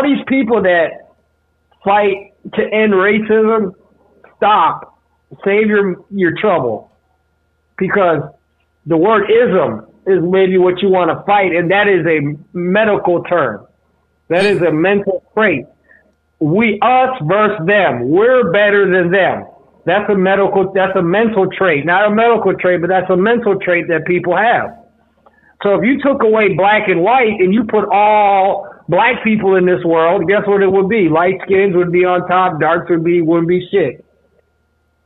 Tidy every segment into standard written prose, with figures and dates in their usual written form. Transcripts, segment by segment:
these people that fight to end racism, stop. Save your trouble. Because the word ism is maybe what you want to fight, and that is a medical term. That is a mental trait. Us versus them. We're better than them. That's a mental trait. Not a medical trait, but that's a mental trait that people have. So if you took away black and white and you put all black people in this world, guess what it would be? Light skins would be on top, darks wouldn't be shit.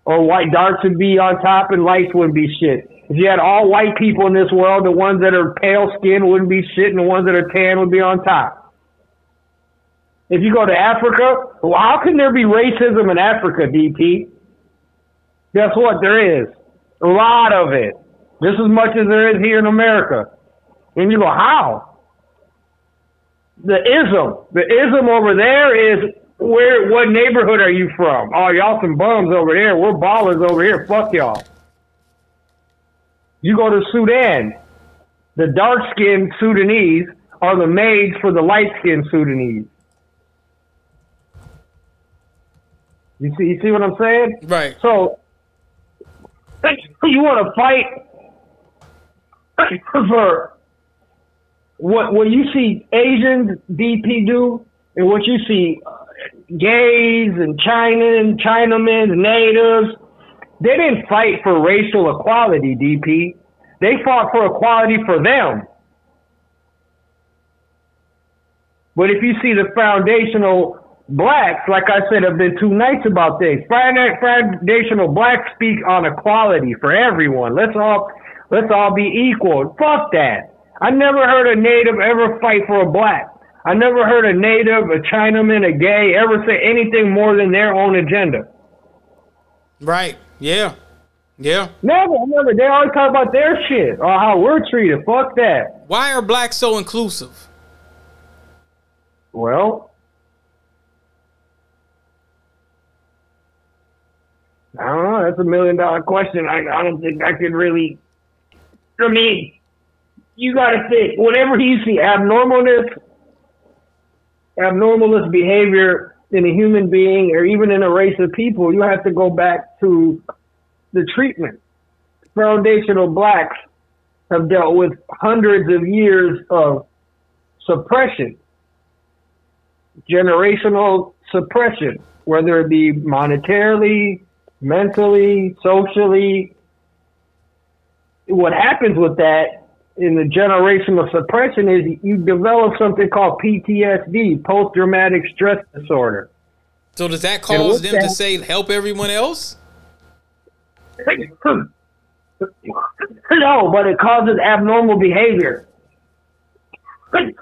Or white darks would be on top and lights wouldn't be shit. If you had all white people in this world, the ones that are pale skin wouldn't be shit and the ones that are tan would be on top. If you go to Africa, well, how can there be racism in Africa, DP? Guess what? There is. A lot of it. Just as much as there is here in America. And you go, how? The ism over there is, what neighborhood are you from? Oh, y'all some bums over there. We're ballers over here. Fuck y'all. You go to Sudan. The dark-skinned Sudanese are the maids for the light-skinned Sudanese. You see what I'm saying? Right. So, you want to fight for what you see Asians, DP do, and what you see gays and Chinamen, natives, they didn't fight for racial equality, DP. They fought for equality for them. But if you see the foundational blacks, like I said, have been too nice about this. Foundational blacks speak on equality for everyone. Let's all be equal. Fuck that. I never heard a native ever fight for a black. I never heard a native, a Chinaman, a gay ever say anything more than their own agenda. Right. Yeah. Yeah. Never. They always talk about their shit or how we're treated. Fuck that. Why are blacks so inclusive? Well, I don't know. That's $1 million question. I don't think I could really. I mean, you got to think. Whenever you see abnormalness behavior in a human being or even in a race of people, you have to go back to the treatment. Foundational blacks have dealt with hundreds of years of suppression, generational suppression, whether it be monetarily, mentally, socially. What happens with that in the generational suppression is you develop something called PTSD, post-traumatic stress disorder. So does that cause them to say help everyone else? No, but it causes abnormal behavior.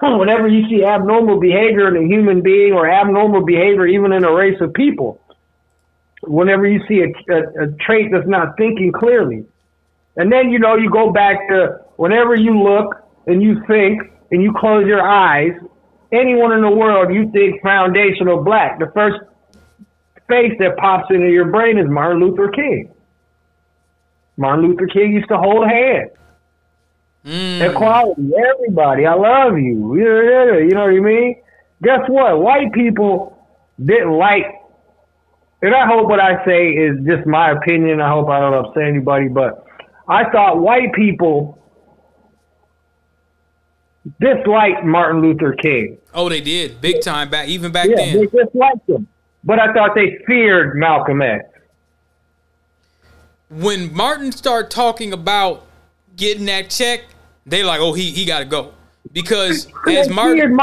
Whenever you see abnormal behavior in a human being or abnormal behavior even in a race of people, whenever you see a trait that's not thinking clearly, and then, you go back to whenever you look and you think and you close your eyes, anyone in the world, you think foundational black. The first face that pops into your brain is Martin Luther King. Martin Luther King used to hold hands. Equality, everybody, I love you. You know what I mean? Guess what? White people didn't like, and I hope what I say is just my opinion. I hope I don't upset anybody, but I thought white people disliked Martin Luther King. Oh, they did. Big time back, even back then. Yeah, they disliked him. But I thought they feared Malcolm X. When Martin started talking about getting that check, they like, oh, he got to go. Because as Martin.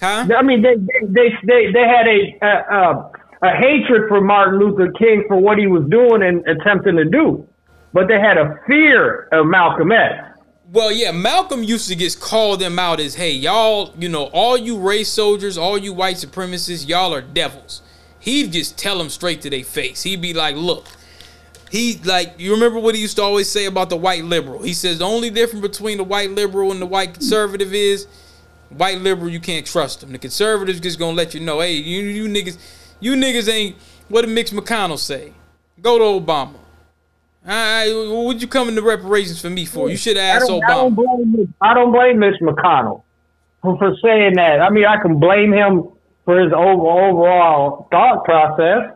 Huh? I mean, they had a hatred for Martin Luther King for what he was doing and attempting to do. But they had a fear of Malcolm X. Well, yeah, Malcolm used to just call them out as, hey, y'all, all you race soldiers, all you white supremacists, y'all are devils. He'd just tell them straight to their face. He'd be like, look, you remember what he used to always say about the white liberal? He says the only difference between the white liberal and the white conservative is white liberal, you can't trust them. The conservatives just gonna let you know, hey, you niggas ain't, what did Mitch McConnell say? Go to Obama. What'd you come into reparations for me for? You should have asked Obama. I don't blame Mitch McConnell for saying that. I mean, I can blame him for his overall thought process.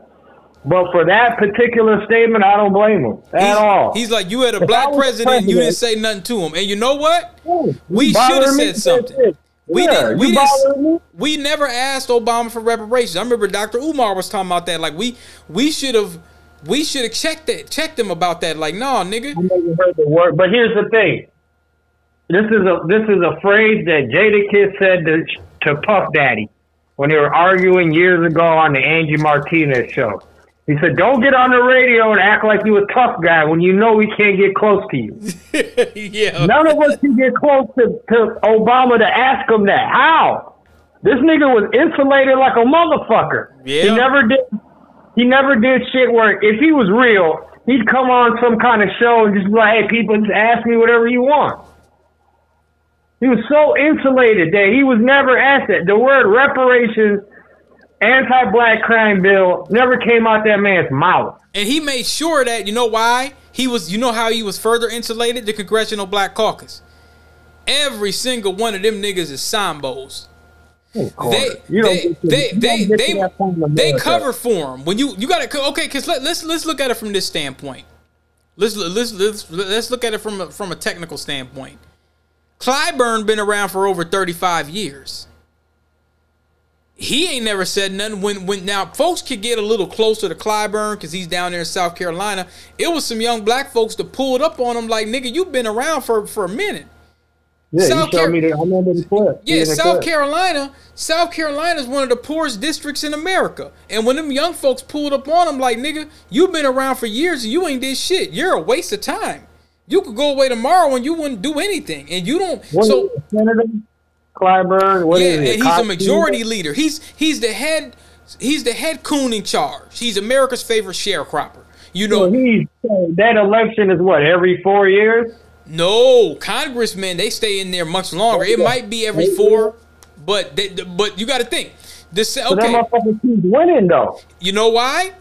But for that particular statement, I don't blame him at all. He's like, you had a black president and you didn't say nothing to him. And you know what? We should have said something. We never asked Obama for reparations. I remember Dr. Umar was talking about that. Like we should have checked them about that. Like, no, nigga. I never heard the word. But here's the thing. This is a phrase that Jadakiss said to Puff Daddy when they were arguing years ago on the Angie Martinez show. He said, "Don't get on the radio and act like you a tough guy when you know we can't get close to you." Yeah. None of us can get close to Obama to ask him that. How? This nigga was insulated like a motherfucker. Yeah. He never did shit where if he was real, he'd come on some kind of show and just be like, "Hey, people, just ask me whatever you want." He was so insulated that he was never asked that. The word reparations, anti-black crime bill never came out that man's mouth. And he made sure that, you know why? You know how he was further insulated? The Congressional Black Caucus. Every single one of them niggas is Sambos. They cover for him. When you gotta, okay, cause let's look at it from this standpoint. Let's look at it from a technical standpoint. Clyburn been around for over 35 years. He ain't never said nothing. When now folks could get a little closer to Clyburn because he's down there in South Carolina. It was some young black folks that pulled up on him like, nigga, you've been around for a minute. Yeah, I remember the clip. Yeah, South Carolina is one of the poorest districts in America. And when them young folks pulled up on him like, nigga, you've been around for years and you ain't did shit. You're a waste of time. You could go away tomorrow and you wouldn't do anything. And you don't. So Senator Clyburn, and he's a majority leader. He's the head coon in charge. He's America's favorite sharecropper. You know, that election is what, every 4 years? No, congressmen, they stay in there much longer. It might be every 4, but you got to think. That motherfucker keeps winning though. You know why?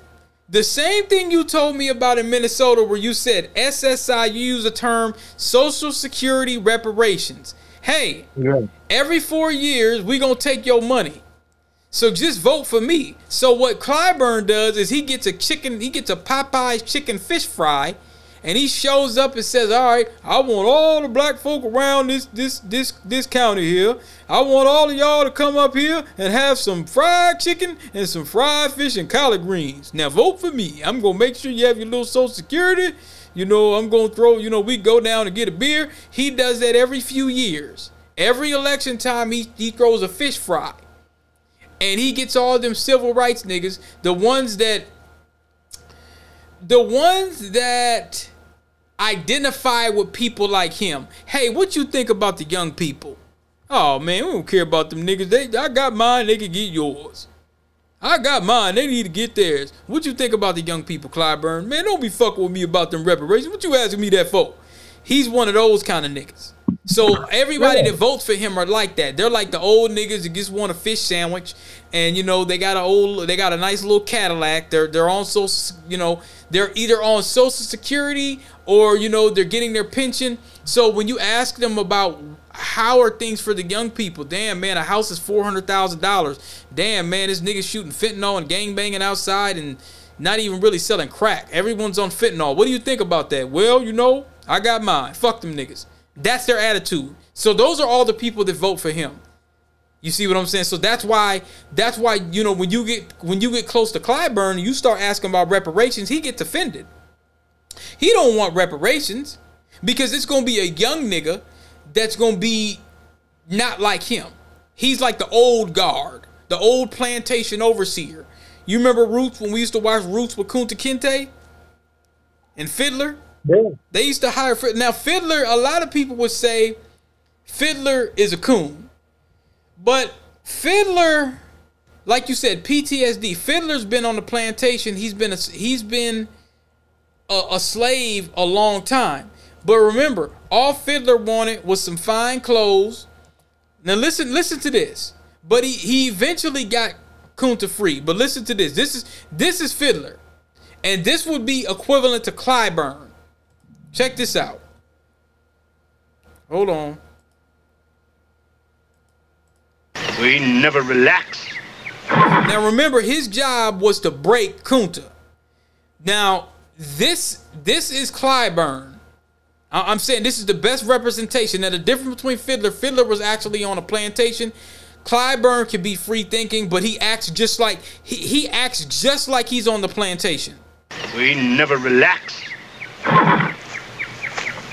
The same thing you told me about in Minnesota where you said SSI, you use the term Social Security reparations. Hey, every 4 years, we going to take your money. So just vote for me. So what Clyburn does is he gets a Popeye's chicken fish fry, and he shows up and says, all right, I want all the black folk around this county here. I want all of y'all to come up here and have some fried chicken and some fried fish and collard greens. Now vote for me. I'm going to make sure you have your little Social Security. You know, I'm going to throw, we go down and get a beer. He does that every few years. Every election time, he throws a fish fry. And he gets all them civil rights niggas, the ones that identify with people like him. Hey, what you think about the young people? Oh, man, we don't care about them niggas. I got mine, they can get yours. I got mine, they need to get theirs. What you think about the young people, Clyburn? Man, don't be fucking with me about them reparations. What you asking me that for? He's one of those kind of niggas. So everybody that votes for him are like that. They're like the old niggas that just want a fish sandwich, and they got a nice little Cadillac. They're on they're either on Social Security or they're getting their pension. So when you ask them about how are things for the young people, damn man, a house is $400,000. Damn man, this nigga shooting fentanyl and gangbanging outside and not even really selling crack. Everyone's on fentanyl. What do you think about that? Well, I got mine. Fuck them niggas. That's their attitude. So those are all the people that vote for him. You see what I'm saying? So that's why when you get close to Clyburn and you start asking about reparations, he gets offended. He don't want reparations because it's going to be a young nigga that's going to be not like him. He's like the old guard, the old plantation overseer. You remember Roots when we used to watch Roots with Kunta Kinte and Fiddler? Yeah. They used to hire now Fiddler. A lot of people would say Fiddler is a coon, but Fiddler, like you said, PTSD. Fiddler's been on the plantation. He's been a slave a long time. But remember, all Fiddler wanted was some fine clothes. Now listen to this. But he eventually got Kunta free. But listen to this. This is Fiddler, and this would be equivalent to Clyburn. Check this out. Hold on. We never relax Now remember, his job was to break Kunta. Now, this is Clyburn. I'm saying this is the best representation. Now, the difference between Fiddler was actually on a plantation. Clyburn can be free thinking, but he acts just like he acts just like he's on the plantation. We never relax.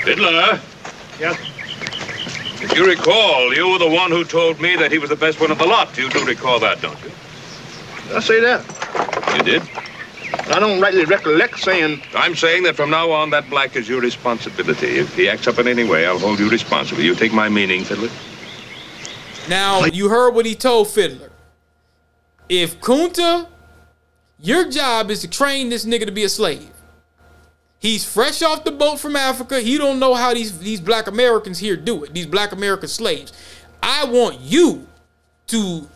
Fiddler? Yes? If you recall, you were the one who told me that he was the best one of the lot. You do recall that, don't you? Did I say that? You did? I don't rightly recollect saying... I'm saying that from now on, that black is your responsibility. If he acts up in any way, I'll hold you responsible. You take my meaning, Fiddler? Now, you heard what he told Fiddler. If Kunta, your job is to train this nigga to be a slave. He's fresh off the boat from Africa. He don't know how these black Americans here do it. These black American slaves. I want you to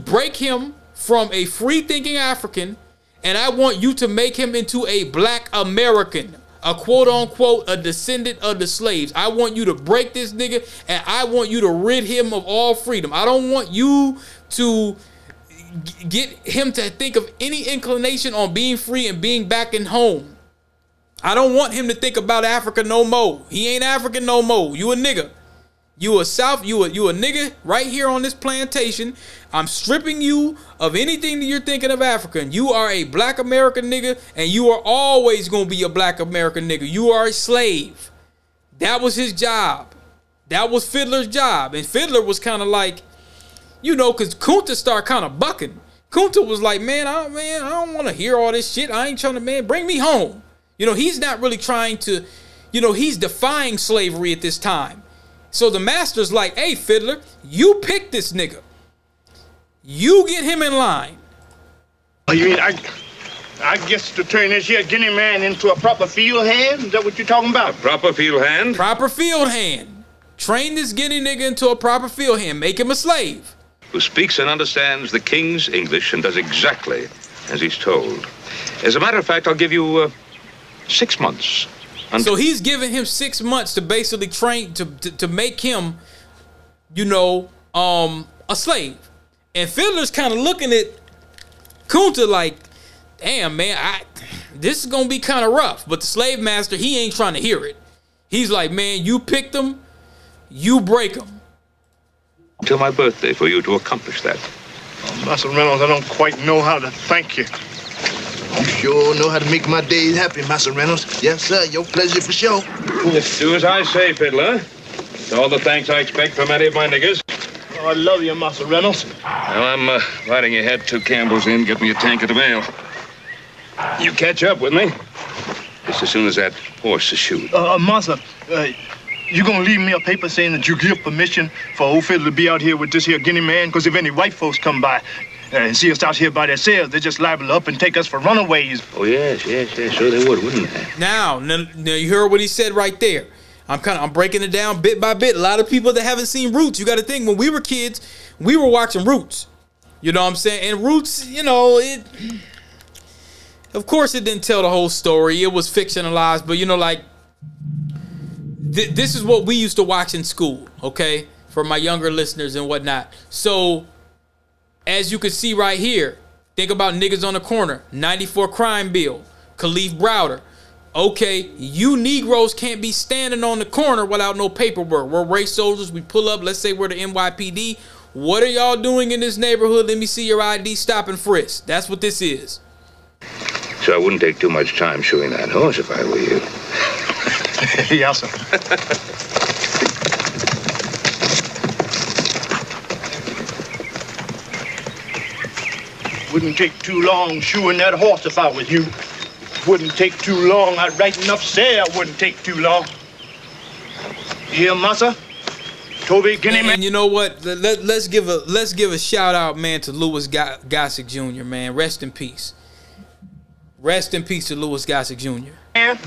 break him from a free-thinking African, and I want you to make him into a black American, a quote-unquote, a descendant of the slaves. I want you to break this nigga, and I want you to rid him of all freedom. I don't want you to get him to think of any inclination on being free and being back in home. I don't want him to think about Africa no more. He ain't African no more. You a nigga. You a nigga right here on this plantation. I'm stripping you of anything that you're thinking of African. You are a black American nigga, and you are always going to be a black American nigga. You are a slave. That was his job. That was Fiddler's job. And Fiddler was kind of like, you know, because Kunta started kind of bucking. Kunta was like, man, I don't want to hear all this shit. I ain't trying to, man, bring me home. You know, he's not really trying to, you know, he's defying slavery at this time. So the master's like, hey, Fiddler, you pick this nigga. You get him in line. Oh, you mean I guess to turn this here Guinea man into a proper field hand? Is that what you're talking about? A proper field hand? Proper field hand. Train this Guinea nigga into a proper field hand. Make him a slave. Who speaks and understands the king's English and does exactly as he's told. As a matter of fact, I'll give you 6 months. So he's giving him 6 months to basically train, to make him, you know, a slave. And Fiddler's kind of looking at Kunta like, damn, man, this is going to be kind of rough. But the slave master, he ain't trying to hear it. He's like, man, you picked him, you break him. Till my birthday for you to accomplish that. Oh, Master Reynolds, I don't quite know how to thank you. You sure know how to make my days happy, Master Reynolds. Yes, sir, your pleasure for sure. Do as I say, Fiddler. It's all the thanks I expect from any of my niggers. Oh, I love you, Master Reynolds. Well, I'm riding ahead to Campbell's Inn, get me a tankard of ale. You catch up with me? Just as soon as that horse is shoot. Master, you gonna leave me a paper saying that you give permission for old Fiddler to be out here with this here Guinea man? Because if any white folks come by and see us out here by themselves, they just liable up and take us for runaways. Oh, yes, sure they would, wouldn't they? Now you heard what he said right there. I'm breaking it down bit by bit. A lot of people that haven't seen Roots, you got to think, when we were kids, we were watching Roots. You know what I'm saying? And Roots, you know, of course it didn't tell the whole story. It was fictionalized, but you know, like, this is what we used to watch in school, okay? For my younger listeners and whatnot. So, as you can see right here, think about niggas on the corner, 94 crime bill, Khalif Browder. Okay, you Negroes can't be standing on the corner without no paperwork. We're race soldiers. We pull up. Let's say we're the NYPD. What are y'all doing in this neighborhood? Let me see your ID. Stop and frisk. That's what this is. So I wouldn't take too much time shoeing that horse if I were you. Yes, sir. Wouldn't take too long shoeing that horse if I was you. Wouldn't take too long. I'd right enough say I wouldn't take too long. Here, massa. Toby, Guinea man. And you know what? Let's give a shout out, man, to Louis Gossett Jr., man. Rest in peace. Rest in peace to Louis Gossett Jr. Man.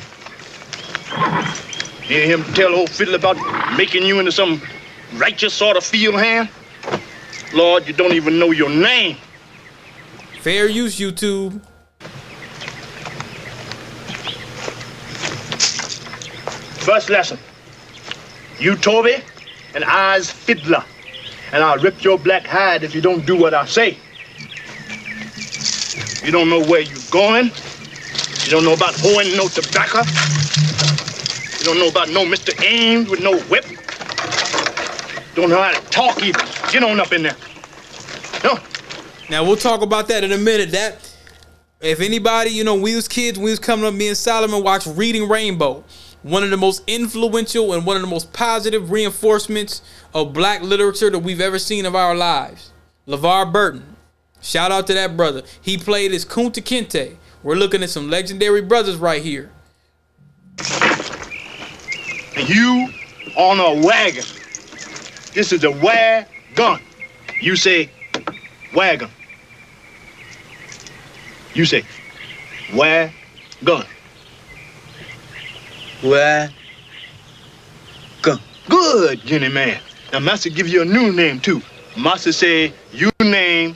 Hear him tell old Fiddler about making you into some righteous sort of field hand? Lord, you don't even know your name. Fair use, YouTube. First lesson. You Toby, and I's Fiddler. And I'll rip your black hide if you don't do what I say. You don't know where you're going. You don't know about hoeing no tobacco. You don't know about no Mr. Ames with no whip. Don't know how to talk either. Get on up in there. No. Now, we'll talk about that in a minute. That, if anybody, you know, we was kids, we was coming up, me and Solomon watched Reading Rainbow. One of the most influential and one of the most positive reinforcements of black literature that we've ever seen of our lives. LeVar Burton. Shout out to that brother. He played as Kunta Kinte. We're looking at some legendary brothers right here. You on a wagon. This is a wagon. You say wagon. You say wagon. Wagon. Good, Jenny man. Now, Master give you a new name, too. Master say you name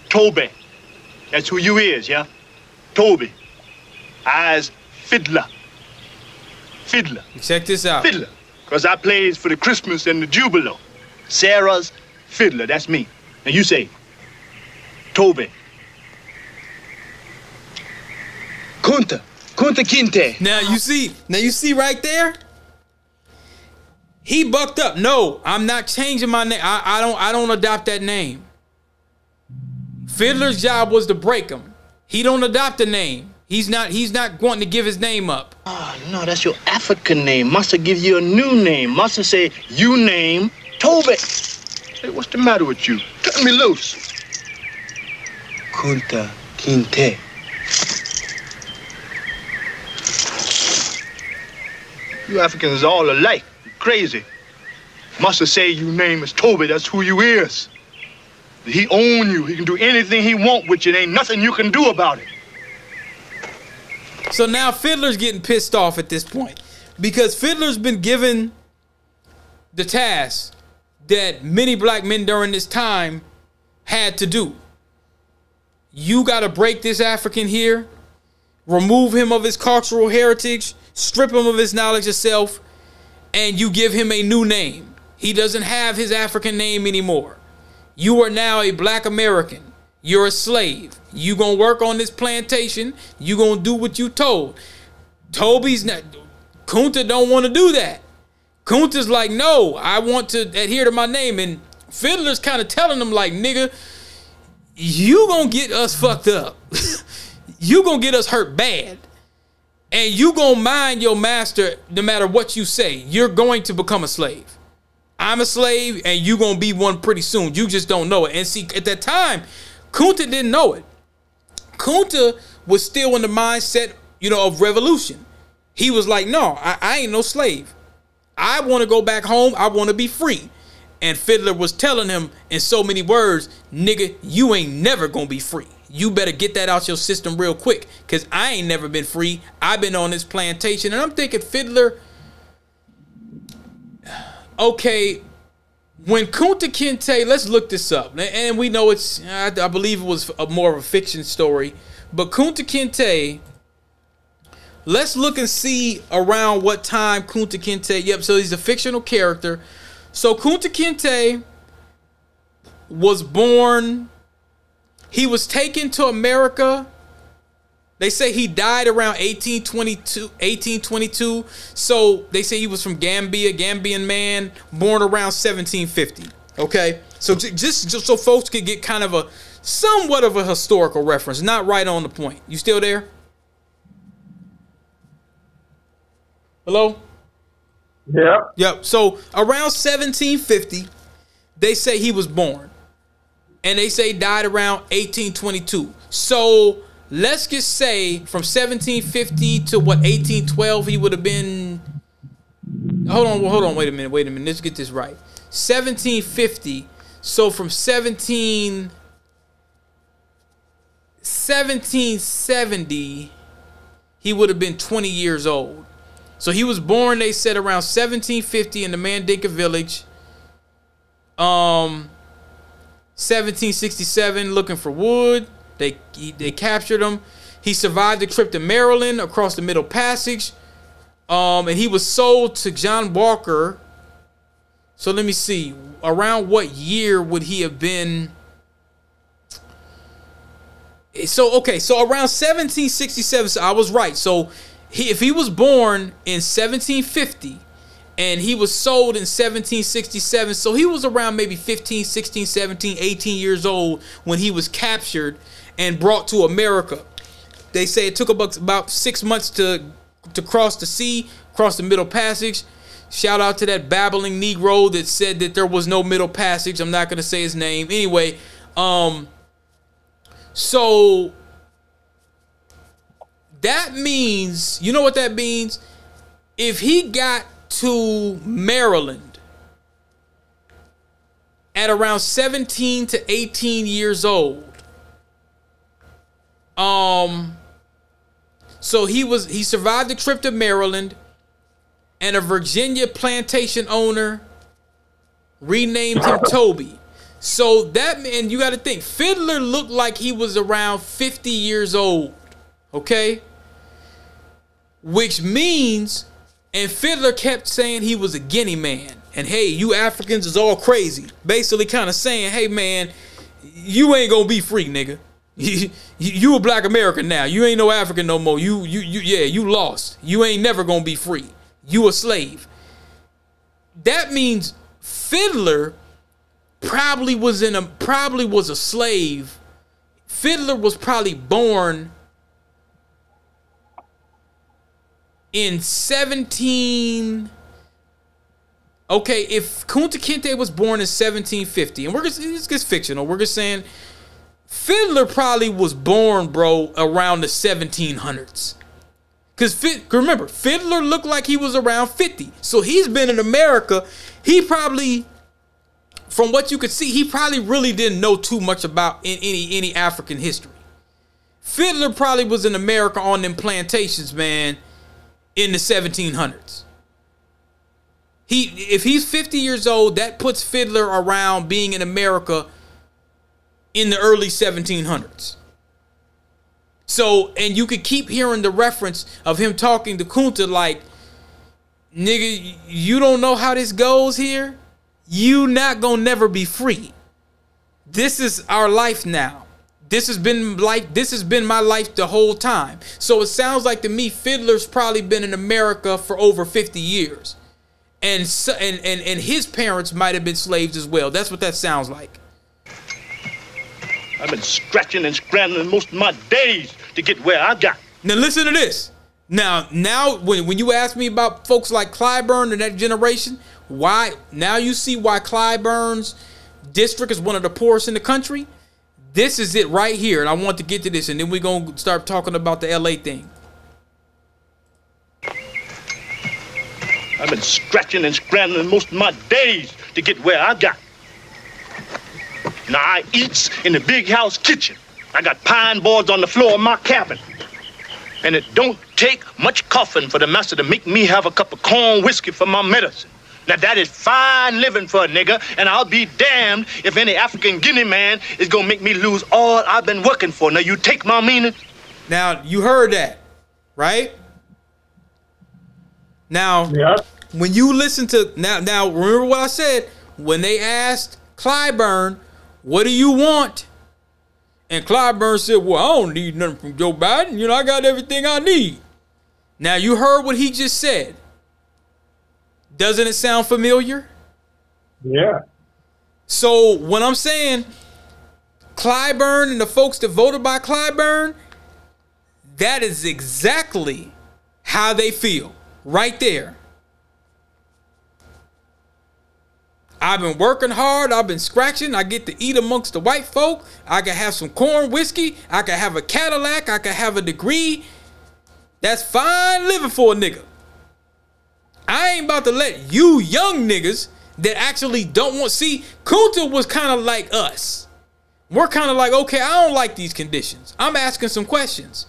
Toby. That's who you is, yeah? Toby. I's Fiddler. Fiddler. Check this out. Fiddler. Because I plays for the Christmas and the Jubilo. Sarah's Fiddler. That's me. And you say Toby. Kunta Kinte. Now you see right there? He bucked up. No, I'm not changing my name. I don't adopt that name. Fiddler's job was to break him. He don't adopt the name. He's not wanting to give his name up. Oh, no, that's your African name. Master give you a new name. Master say you name Toby. Hey, what's the matter with you? Cut me loose. Kunta Kinte. You Africans are all alike. You're crazy. Master say you name is Toby. That's who you is. He own you. He can do anything he want with you. There ain't nothing you can do about it. So now Fiddler's getting pissed off at this point because Fiddler's been given the task that many black men during this time had to do. You got to break this African here, remove him of his cultural heritage, strip him of his knowledge of self, and you give him a new name. He doesn't have his African name anymore. You are now a black American. You're a slave. You gonna work on this plantation. You gonna do what you told. Toby's not. Kunta don't want to do that. Kunta's like, no, I want to adhere to my name. And Fiddler's kind of telling him like, nigga, you gonna get us fucked up. You gonna get us hurt bad. And you gonna mind your master no matter what you say. You're going to become a slave. I'm a slave and you gonna be one pretty soon. You just don't know it. And see, at that time, Kunta didn't know it. Kunta was still in the mindset, you know, of revolution. He was like, no, I ain't no slave. I want to go back home. I want to be free. And Fiddler was telling him in so many words, nigga, you ain't never gonna be free. You better get that out your system real quick, because I ain't never been free. I've been on this plantation. And I'm thinking, Fiddler, okay, when Kunta Kinte, let's look this up. And we know it's, I believe it was more of a fiction story. But Kunta Kinte, let's look and see around what time Kunta Kinte, yep, so he's a fictional character. So Kunta Kinte was born, he was taken to America. They say he died around 1822. So they say he was from Gambia, Gambian man, born around 1750. Okay, so just so folks could get kind of a somewhat of a historical reference, not right on the point. You still there? Hello? Yep. Yep. So around 1750, they say he was born, and they say died around 1822. So let's just say from 1750 to what, 1812, he would have been. Hold on. Wait a minute. Let's get this right. 1750. So from 1770, he would have been 20 years old. So he was born, they said, around 1750 in the Mandinka village. 1767, looking for wood. They captured him. He survived the trip to Maryland across the Middle Passage. And he was sold to John Walker. So let me see. Around what year would he have been? So okay, so around 1767, so I was right. So if he was born in 1750 and he was sold in 1767, so he was around maybe 15, 16, 17, 18 years old when he was captured and brought to America. They say it took about 6 months to cross the sea, cross the Middle Passage. Shout out to that babbling Negro that said that there was no Middle Passage. I'm not going to say his name. Anyway, so that means, you know what that means? If he got to Maryland at around 17 to 18 years old, so he survived the trip to Maryland, and a Virginia plantation owner renamed him Toby. So that, and you got to think, Fiddler looked like he was around 50 years old, okay? Which means, and Fiddler kept saying he was a Guinea man, and hey, you Africans is all crazy. Basically kind of saying, hey man, you ain't gonna be free, nigga. You a black American now. You ain't no African no more. You lost. You ain't never gonna be free. You a slave. That means Fiddler probably was a slave. Fiddler was probably born in 17. Okay, if Kunta Kinte was born in 1750, and it's just fictional. We're just saying Fiddler probably was born, bro, around the 1700s. Because remember, Fiddler looked like he was around 50. So he's been in America. He probably, from what you could see, he probably really didn't know too much about any African history. Fiddler probably was in America on them plantations, man, in the 1700s. If he's 50 years old, that puts Fiddler around being in America in the early 1700s. So, and you could keep hearing the reference of him talking to Kunta like, nigga, you don't know how this goes here? You not gonna never be free. This is our life now. This has been my life the whole time. So it sounds like to me, Fiddler's probably been in America for over 50 years. And his parents might have been slaves as well. That's what that sounds like. I've been scratching and scrambling most of my days to get where I got. Now listen to this. Now when you ask me about folks like Clyburn and that generation, why now you see why Clyburn's district is one of the poorest in the country. This is it right here, and I want to get to this, and then we're gonna start talking about the LA thing. I've been scratching and scrambling most of my days to get where I got. Now I eats in the big house kitchen. I got pine boards on the floor of my cabin. And it don't take much coughing for the master to make me have a cup of corn whiskey for my medicine. Now that is fine living for a nigga, and I'll be damned if any African Guinea man is gonna make me lose all I've been working for. Now you take my meaning? Now you heard that, right? Now, yeah. When you listen to now remember what I said when they asked Clyburn, what do you want? And Clyburn said, well, I don't need nothing from Joe Biden. You know, I got everything I need. Now, you heard what he just said. Doesn't it sound familiar? Yeah. So, when I'm saying Clyburn and the folks that voted by Clyburn, that is exactly how they feel. Right there. I've been working hard. I've been scratching. I get to eat amongst the white folk. I can have some corn whiskey. I can have a Cadillac. I can have a degree. That's fine living for a nigga. I ain't about to let you young niggas that actually don't want... See, Kunta was kind of like us. We're kind of like, okay, I don't like these conditions. I'm asking some questions.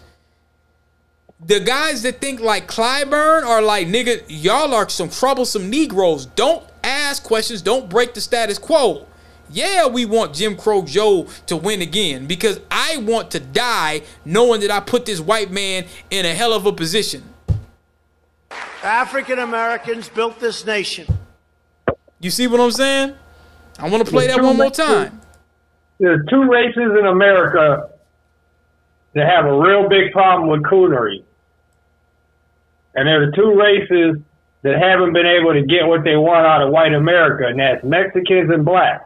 The guys that think like Clyburn are like, nigga, y'all are some troublesome Negroes. Don't ask questions. Don't break the status quo. Yeah, we want Jim Crow Joe to win again because I want to die knowing that I put this white man in a hell of a position. African Americans built this nation. You see what I'm saying? I want to play that one more time. There's two races in America that have a real big problem with coonery. And there are two races that haven't been able to get what they want out of white America, and that's Mexicans and blacks.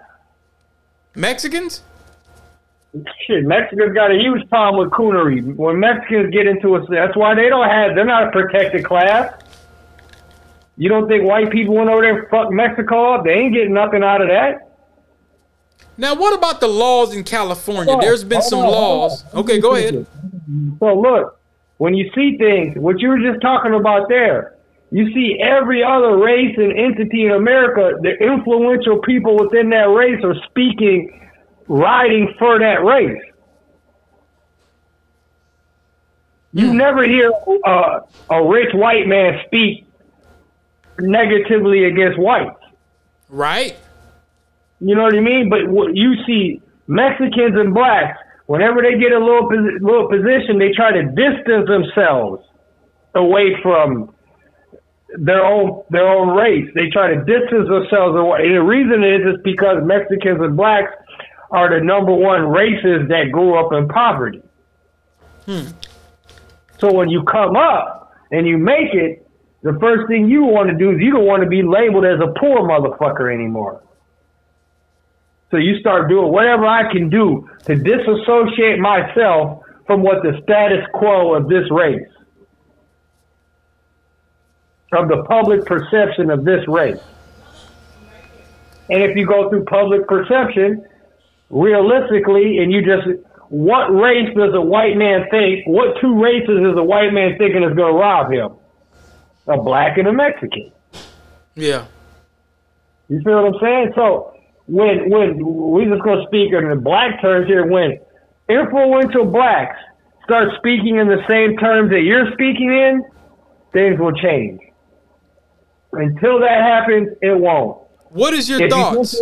Mexicans? Shit, Mexicans got a huge problem with coonery. When Mexicans get into it, that's why they're not a protected class. You don't think white people went over there and fucked Mexico up? They ain't getting nothing out of that. Now, what about the laws in California? There's been some laws. Okay, go ahead. So look, when you see things, what you were just talking about there, you see every other race and entity in America, the influential people within that race are speaking, writing for that race. You never hear a rich white man speak negatively against whites. Right. You know what I mean? But you see Mexicans and blacks, whenever they get a little position, they try to distance themselves away from their own race. They try to distance themselves away. And the reason is because Mexicans and blacks are the number one races that grew up in poverty. So when you come up and you make it, the first thing you want to do is you don't want to be labeled as a poor motherfucker anymore. So you start doing whatever I can do to disassociate myself from what the status quo of this race, of the public perception of this race. And if you go through public perception, realistically, and you just, what race does a white man think, what two races is a white man thinking is going to rob him? A black and a Mexican. Yeah. You feel what I'm saying? So when we just going to speak in the black terms here, when influential blacks start speaking in the same terms that you're speaking in, things will change. Until that happens, it won't. What is your thoughts?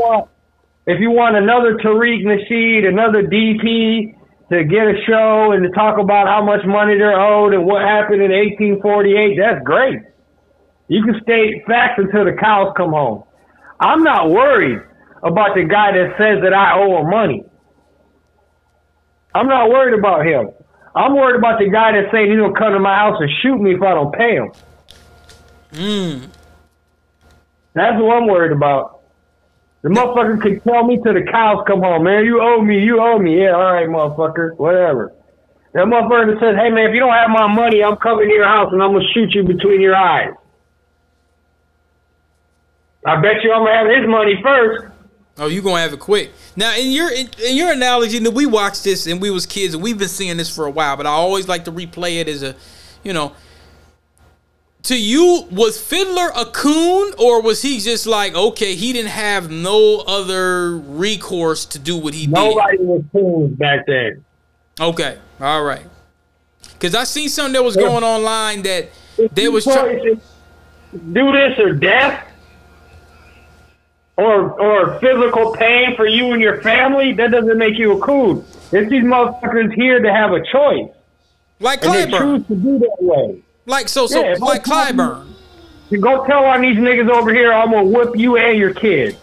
If you want another Tariq Nasheed, another DP to get a show and to talk about how much money they're owed and what happened in 1848, that's great. You can state facts until the cows come home. I'm not worried about the guy that says that I owe him money. I'm not worried about him. I'm worried about the guy that's saying he's going to come to my house and shoot me if I don't pay him. That's what I'm worried about. The motherfucker can tell me till the cows come home, man, you owe me. Yeah, all right, motherfucker, whatever. That motherfucker that says, hey, man, if you don't have my money, I'm coming to your house and I'm going to shoot you between your eyes. I bet you I'm going to have his money first. Oh, you going to have it quick. Now, in your analogy, we watched this and we was kids and we've been seeing this for a while, but I always like to replay it as a, you know, to you, was Fiddler a coon, or was he just like, okay, he didn't have no other recourse to do what he did? Nobody was coons back then. Okay, all right. Because I seen something that was going online that they was trying to do this or death, or physical pain for you and your family. That doesn't make you a coon. It's these motherfuckers here to have a choice, like and they Clyburn. choose to do that way. Like like Clyburn. You go tell on these niggas over here, I'm gonna whip you and your kid.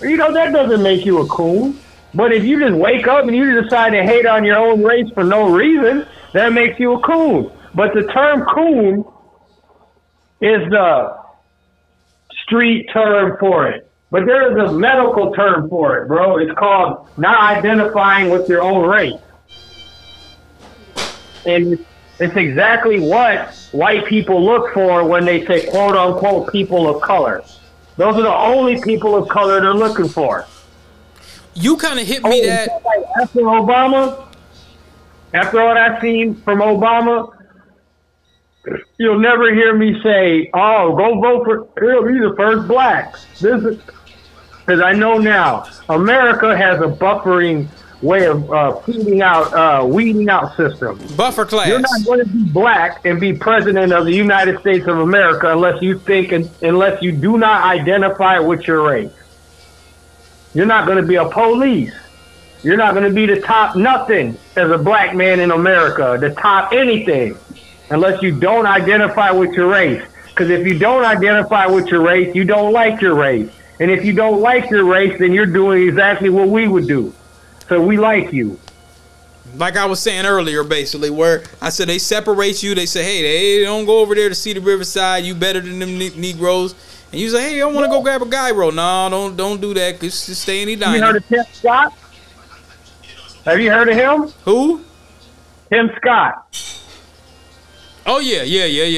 You know, that doesn't make you a coon. But if you just wake up and you decide to hate on your own race for no reason, that makes you a coon. But the term coon is the street term for it. But there is a medical term for it, bro. It's called not identifying with your own race. And it's exactly what white people look for when they say, quote unquote, people of color. Those are the only people of color they're looking for. You kind of hit me that. After Obama, after what I've seen from Obama, you'll never hear me say, oh, go vote for, he'll be the first black. This is, because I know now, America has a buffering way of weeding out system. Buffer class. You're not going to be black and be president of the United States of America unless you do not identify with your race. You're not going to be a police. You're not going to be the top nothing as a black man in America, the top anything, unless you don't identify with your race. Because if you don't identify with your race, you don't like your race. And if you don't like your race, then you're doing exactly what we would do. So we like you. Like I was saying earlier, basically, where I said they separate you. They say, hey, they don't go over there to see the Riverside. You better than them Negroes. And you say, hey, I want to go grab a gyro. No, don't do that. Just stay in the diner. You heard of Tim Scott? Have you heard of him? Who? Tim Scott. Oh, yeah. You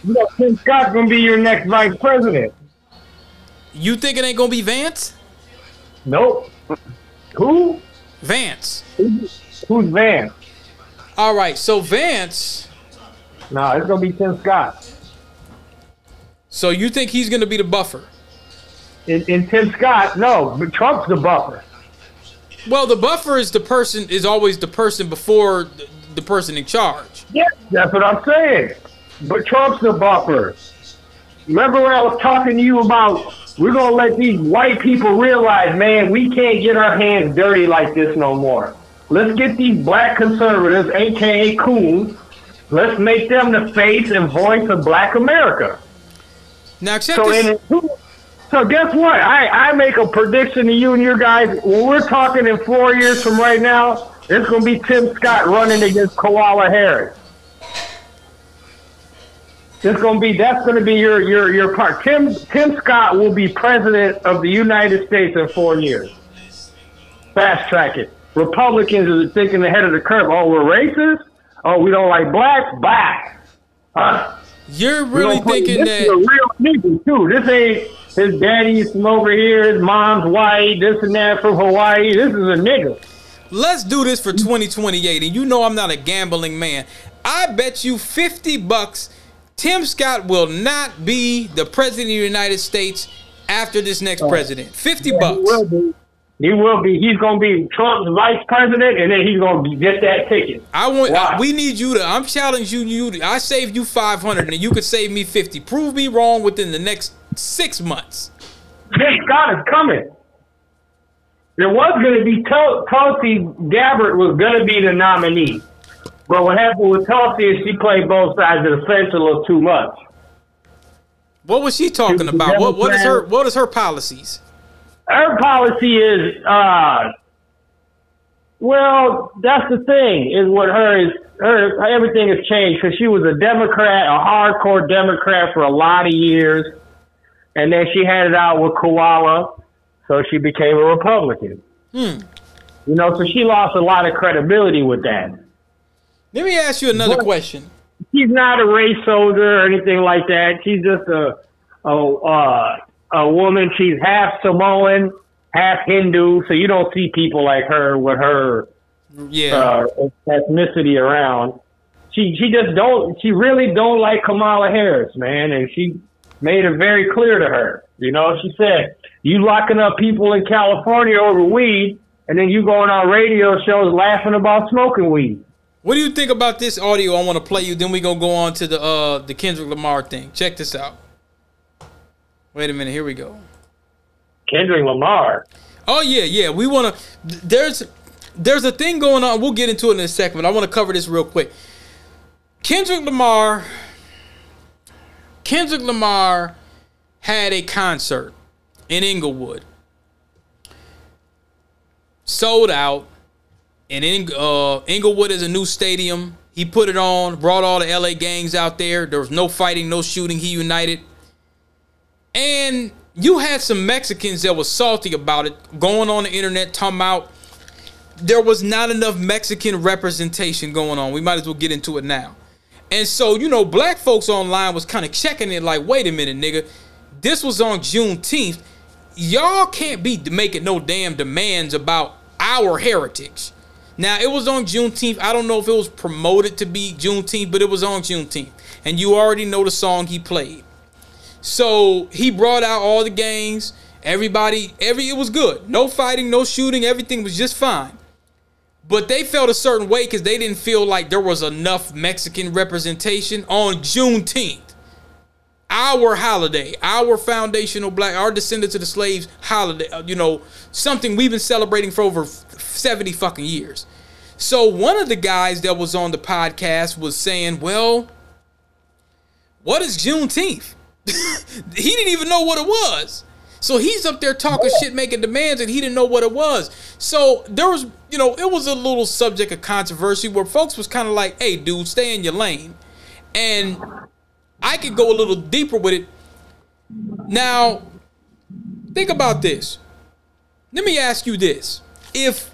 know, Tim Scott's going to be your next vice president. You think it ain't going to be Vance? Nope. Who? Vance. Who's Vance? All right, so Vance. No, it's going to be Tim Scott. So you think he's going to be the buffer? In Tim Scott, no, but Trump's the buffer. Well, the buffer is always the person before the person in charge. Yeah, that's what I'm saying. But Trump's the buffer. Remember when I was talking to you about we're going to let these white people realize, man, we can't get our hands dirty like this no more. Let's get these black conservatives, a.k.a. coons, let's make them the face and voice of black America. Now, check this. So guess what? I make a prediction to you and your guys. When we're talking in 4 years from right now, it's going to be Tim Scott running against Kamala Harris. That's going to be your part. Tim Scott will be president of the United States in 4 years. Fast track it. Republicans are thinking ahead of the curve. Oh, we're racist. Oh, we don't like blacks. Black. Huh? You're really thinking this is a real nigga too. This ain't his daddy's from over here. His mom's white. This and that from Hawaii. This is a nigga. Let's do this for 2028. And you know I'm not a gambling man. I bet you $50 Tim Scott will not be the president of the United States after this next president. $50. He will be. He's going to be Trump's vice president, and then he's going to get that ticket. We need you to. I'm challenging you. I saved you 500, and you could save me 50. Prove me wrong within the next 6 months. Tim Scott is coming. There was going to be Tulsi Gabbard was going to be the nominee, but what happened with Tulsi is she played both sides of the fence a little too much. What was she talking about? What is her policies? Her policy is, well, that's the thing, is what everything has changed, because she was a Democrat, a hardcore Democrat for a lot of years, and then she had it out with Koala, so she became a Republican. You know, so she lost a lot of credibility with that. Let me ask you another question. She's not a race soldier or anything like that. She's just a woman. She's half Samoan, half Hindu, so you don't see people like her with her ethnicity around. She really don't like Kamala Harris, man, and she made it very clear to her. You know, she said, you locking up people in California over weed, and then you going on radio shows laughing about smoking weed. What do you think about this audio I want to play you? Then we gonna go on to the Kendrick Lamar thing. Check this out. Wait a minute, here we go. Kendrick Lamar. Oh yeah. We wanna. There's a thing going on. We'll get into it in a second, but I want to cover this real quick. Kendrick Lamar had a concert in Inglewood. Sold out. And Inglewood is a new stadium. He put it on, brought all the LA gangs out there. There was no fighting, no shooting. He united. And you had some Mexicans that was salty about it, going on the internet talking about there was not enough Mexican representation going on. We might as well get into it now. And so, you know, black folks online was kind of checking it like, wait a minute, nigga. This was on Juneteenth. Y'all can't be making no damn demands about our heritage. Now, it was on Juneteenth. I don't know if it was promoted to be Juneteenth, but it was on Juneteenth. And you already know the song he played. So he brought out all the gangs. It was good. No fighting, no shooting. Everything was just fine. But they felt a certain way because they didn't feel like there was enough Mexican representation on Juneteenth. Our holiday, our foundational black, our descendants of the slaves holiday, you know, something we've been celebrating for over 70 fucking years. So one of the guys that was on the podcast was saying, well, what is Juneteenth? He didn't even know what it was. So he's up there talking shit, making demands, and he didn't know what it was. So there was, you know, it was a little subject of controversy where folks was kind of like, hey, dude, stay in your lane. And I could go a little deeper with it. Now, think about this. Let me ask you this. If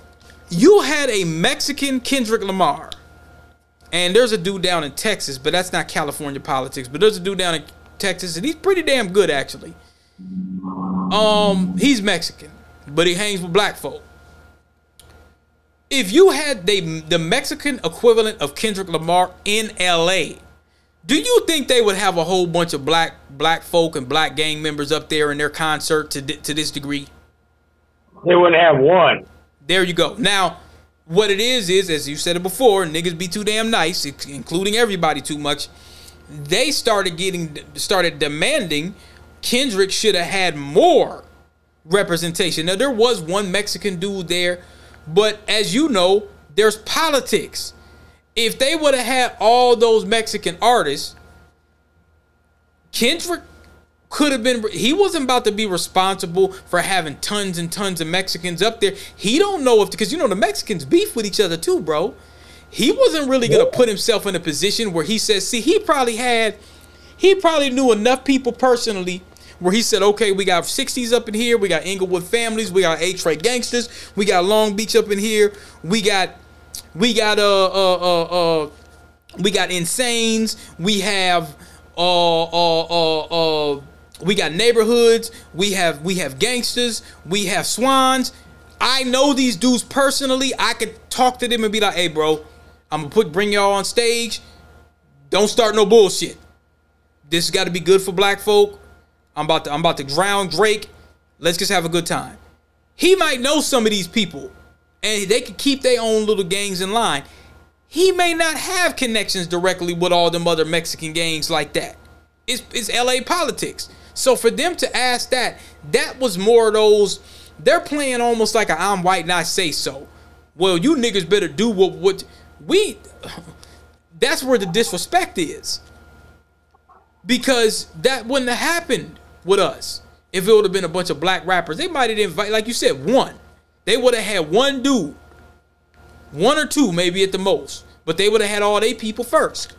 you had a Mexican Kendrick Lamar, and there's a dude down in Texas, but that's not California politics, but there's a dude down in Texas, and he's pretty damn good, actually. He's Mexican, but he hangs with black folk. If you had the Mexican equivalent of Kendrick Lamar in LA, do you think they would have a whole bunch of black folk and black gang members up there in their concert to this degree? They wouldn't have one. There you go. Now, what it is, as you said it before, niggas be too damn nice, including everybody too much. They started demanding Kendrick should have had more representation. Now, there was one Mexican dude there, but as you know, there's politics. If they would have had all those Mexican artists, Kendrick could have been, he wasn't about to be responsible for having tons and tons of Mexicans up there. He don't know if, because you know the Mexicans beef with each other too, bro. He wasn't really going to put himself in a position where he says, see, he probably knew enough people personally where he said, okay, we got 60s up in here, we got Inglewood families, we got A-Trade gangsters, we got Long Beach up in here, we got Insanes, we got neighborhoods, we have gangsters, we have Swans. I know these dudes personally. I could talk to them and be like, hey bro, I'm gonna bring y'all on stage. Don't start no bullshit. This has got to be good for black folk. I'm about to drown Drake. Let's just have a good time. He might know some of these people and they can keep their own little gangs in line. He may not have connections directly with all them other Mexican gangs like that. It's LA politics. So for them to ask that was more of those, they're playing almost like a I'm white and I say so. Well, you niggas better do what we, that's where the disrespect is. Because that wouldn't have happened with us. If it would have been a bunch of black rappers, they might have invited, like you said, one. They would have had one dude, one or two maybe at the most, but they would have had all their people first.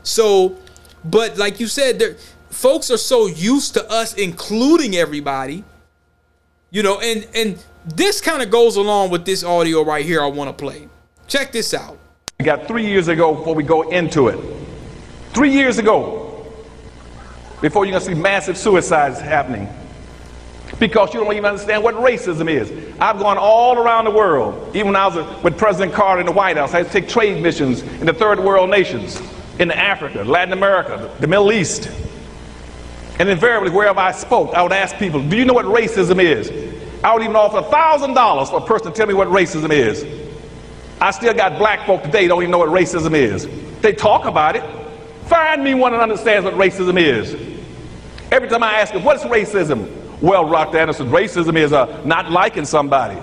So, but like you said, folks are so used to us including everybody, you know, and this kind of goes along with this audio right here I want to play. Check this out. We got 3 years ago before we go into it. 3 years ago. Before you're going to see massive suicides happening. Because you don't even understand what racism is. I've gone all around the world. Even when I was with President Carter in the White House, I had to take trade missions in the third world nations. In Africa, Latin America, the Middle East. And invariably, wherever I spoke, I would ask people, do you know what racism is? I would even offer $1,000 for a person to tell me what racism is. I still got black folk today don't even know what racism is. They talk about it. Find me one that understands what racism is. Every time I ask them, what's racism? Well, Dr. Anderson, racism is not liking somebody.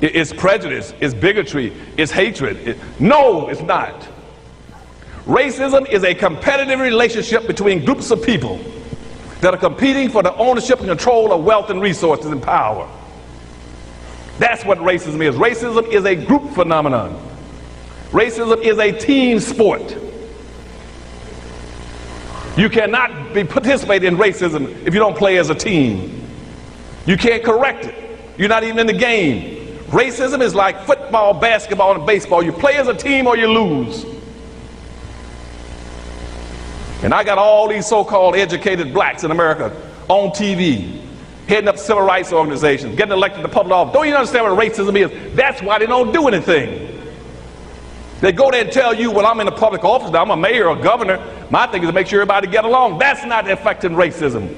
It's prejudice, it's bigotry, it's hatred. No, it's not. Racism is a competitive relationship between groups of people that are competing for the ownership and control of wealth and resources and power. That's what racism is. Racism is a group phenomenon. Racism is a team sport. You cannot participate in racism if you don't play as a team. You can't correct it. You're not even in the game. Racism is like football, basketball, and baseball. You play as a team or you lose. And I got all these so-called educated blacks in America on TV, heading up civil rights organizations, getting elected to public office. Don't you understand what racism is? That's why they don't do anything. They go there and tell you, well, I'm in a public office now, I'm a mayor or governor. My thing is to make sure everybody get along. That's not affecting racism.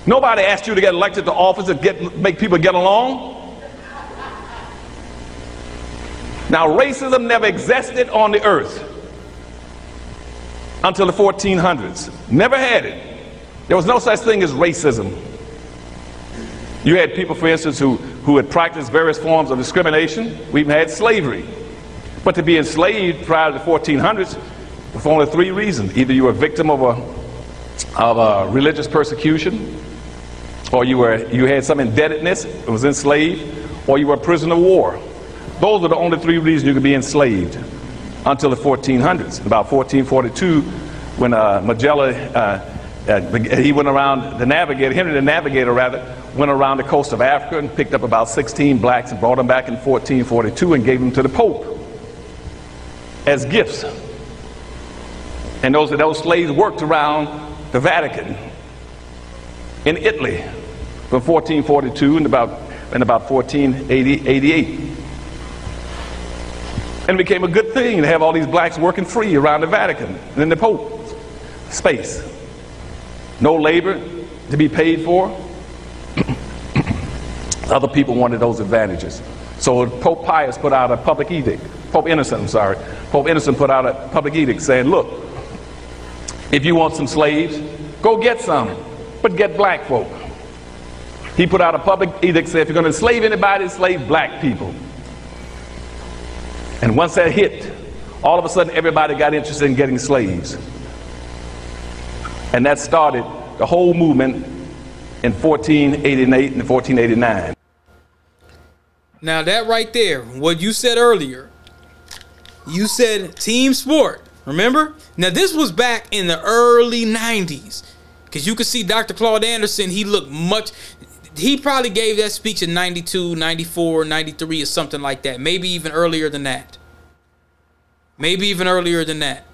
Nobody asked you to get elected to office and make people get along. Now, racism never existed on the earth until the 1400s. Never had it. There was no such thing as racism. You had people, for instance, who had practiced various forms of discrimination. We even had slavery. But to be enslaved prior to the 1400s, for only three reasons. Either you were a victim of a religious persecution, or you had some indebtedness, it was enslaved, or you were a prisoner of war. Those are the only three reasons you could be enslaved until the 1400s. About 1442, when Magellan, he went around, Henry the Navigator rather, went around the coast of Africa and picked up about 16 blacks and brought them back in 1442 and gave them to the Pope as gifts. And those slaves worked around the Vatican in Italy from 1442 and about 1488. And it became a good thing to have all these blacks working free around the Vatican and in the Pope's space. No labor to be paid for. Other people wanted those advantages. So Pope Pius put out a public edict. Pope Innocent put out a public edict saying, look, if you want some slaves, go get some, but get black folk. He put out a public edict saying, if you're going to enslave anybody, enslave black people. And once that hit, all of a sudden everybody got interested in getting slaves. And that started the whole movement in 1488 and 1489. Now that right there, what you said earlier, you said team sport, remember? Now this was back in the early 90s. Because you could see Dr. Claude Anderson, he looked much, he probably gave that speech in 92, 94, 93 or something like that. Maybe even earlier than that. Maybe even earlier than that.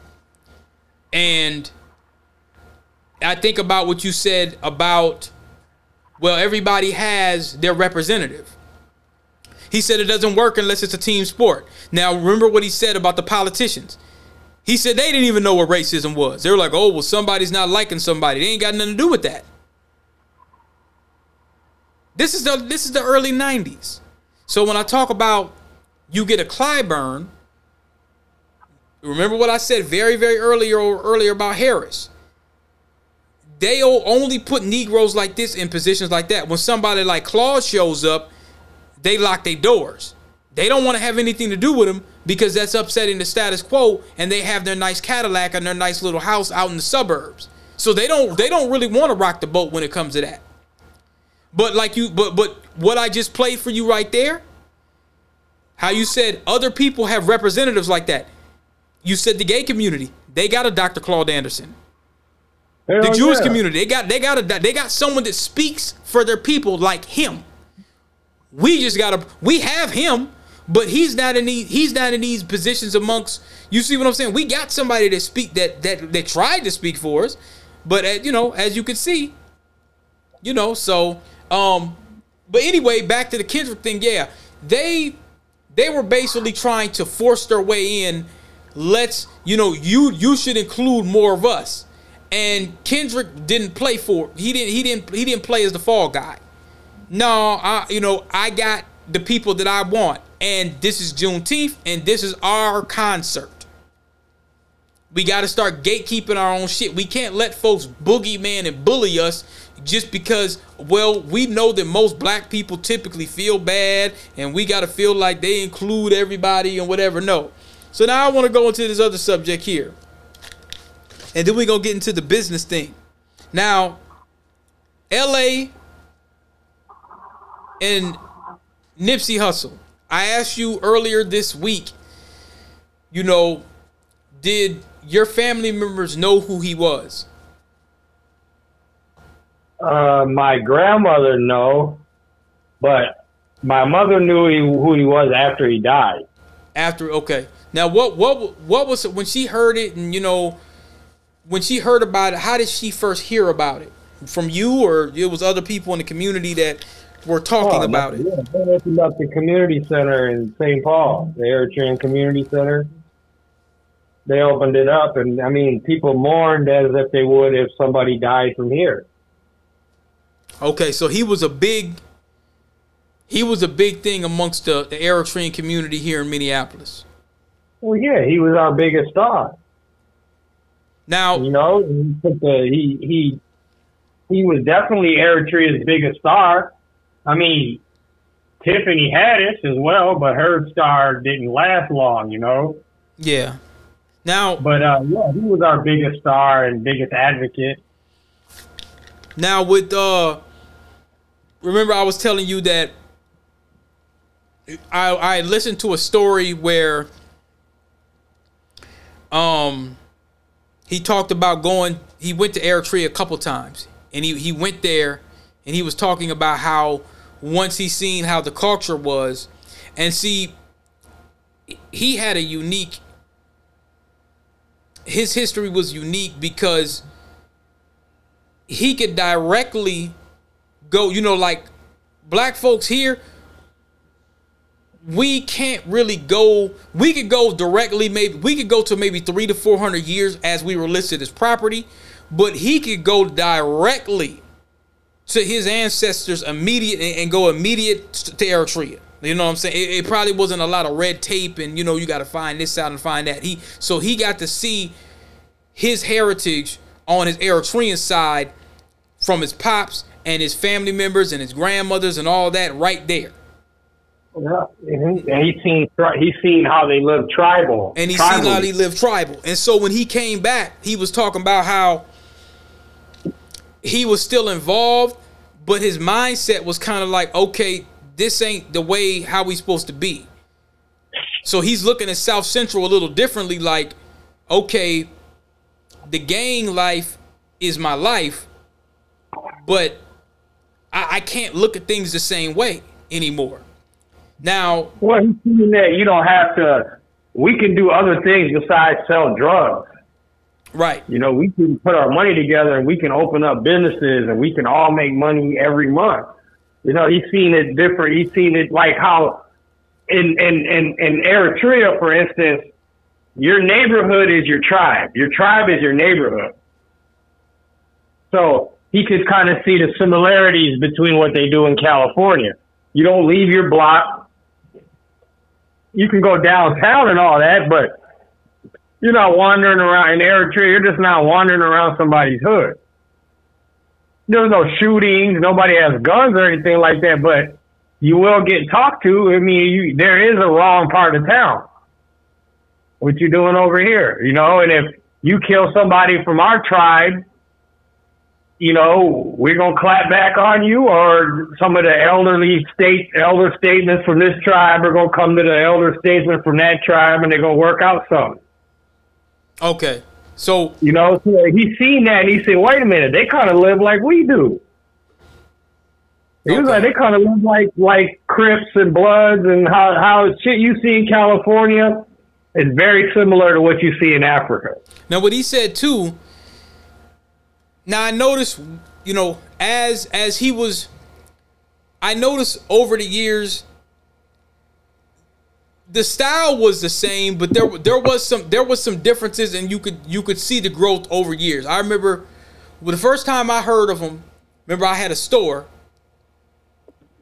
And I think about what you said about, well, everybody has their representative. He said it doesn't work unless it's a team sport. Now, remember what he said about the politicians. He said they didn't even know what racism was. They were like, oh, well, somebody's not liking somebody. They ain't got nothing to do with that. This is the early 90s. So when I talk about you get a Clyburn, remember what I said very, very earlier about Harris. They only put Negroes like this in positions like that. When somebody like Claude shows up, they lock their doors. They don't want to have anything to do with him because that's upsetting the status quo, and they have their nice Cadillac and their nice little house out in the suburbs. So they don't really want to rock the boat when it comes to that. But but what I just played for you right there, how you said other people have representatives like that. You said the gay community, they got a Dr. Claude Anderson. The Jewish community, they got someone that speaks for their people like him. We have him, but he's not in these positions amongst, you see what I'm saying? We got somebody that tried to speak for us, but as you can see, so but anyway, back to the Kendrick thing. Yeah, they were basically trying to force their way in. Let's, you should include more of us. And Kendrick didn't play he didn't play as the fall guy. No, I got the people that I want, and this is Juneteenth, and this is our concert. We got to start gatekeeping our own shit. We can't let folks boogeyman and bully us just because, well, we know that most black people typically feel bad, and we got to feel like they include everybody and whatever. No. So now I want to go into this other subject here. And then we're going to get into the business thing. Now, L.A. and Nipsey Hussle. I asked you earlier this week, did your family members know who he was? My grandmother, no. But my mother knew who he was after he died. Okay. Now, what was it when she heard it, and when she heard about it, how did she first hear about it? From you, or it was other people in the community that were talking about it? Yeah, they opened up the community center in St. Paul, the Eritrean Community Center. They opened it up, and people mourned as if they would if somebody died from here. Okay, so he was a big thing amongst the Eritrean community here in Minneapolis. Well, yeah, he was our biggest star. Now, he was definitely Eritrea's biggest star. Tiffany Haddish as well, but her star didn't last long, Yeah. Now, but he was our biggest star and biggest advocate. Now with remember I was telling you that I listened to a story where he talked about he went to Eritrea a couple times, and he went there and he was talking about how once he seen how the culture was, and see, he had a unique, his history was unique because he could directly go, you know, like black folks here, we can't really go, we could go directly, maybe we could go to maybe 300 to 400 years as we were listed as property, but he could go directly to his ancestors immediate and go immediate to Eritrea. You know what I'm saying? It probably wasn't a lot of red tape and, you know, you got to find this out and find that. So he got to see his heritage on his Eritrean side from his pops and his family members and his grandmothers and all that right there. Yeah, and he's seen how they live tribal. And he's seen how they live tribal. And so when he came back, he was talking about how he was still involved, but his mindset was kind of like, okay, this ain't the way how we supposed to be. So he's looking at South Central a little differently, like, okay, the gang life is my life, but I can't look at things the same way anymore. Now, well, he's saying that you don't have to, we can do other things besides sell drugs. Right. You know, we can put our money together and we can open up businesses and we can all make money every month. You know, he's seen it different. He's seen it like how in Eritrea, for instance, your neighborhood is your tribe. Your tribe is your neighborhood. So he could kind of see the similarities between what they do in California. You don't leave your block. You can go downtown and all that, but you're not wandering around in Eritrea. You're just not wandering around somebody's hood. There's no shootings. Nobody has guns or anything like that, but you will get talked to. I mean, there is a wrong part of town. What you doing over here? You know, and if you kill somebody from our tribe, you know, we're going to clap back on you, or some of the elder statements from this tribe are going to come to the elder statements from that tribe, and they're going to work out something. Okay. So, you know, so he's seen that and he said, wait a minute, they kind of live like we do. He was like, they kind of live like Crips and Bloods, and how shit you see in California is very similar to what you see in Africa. Now, what he said too, now I noticed, you know, as he was, I noticed over the years, the style was the same, but there was some differences, and you could see the growth over years. I remember the first time I heard of him. Remember, I had a store,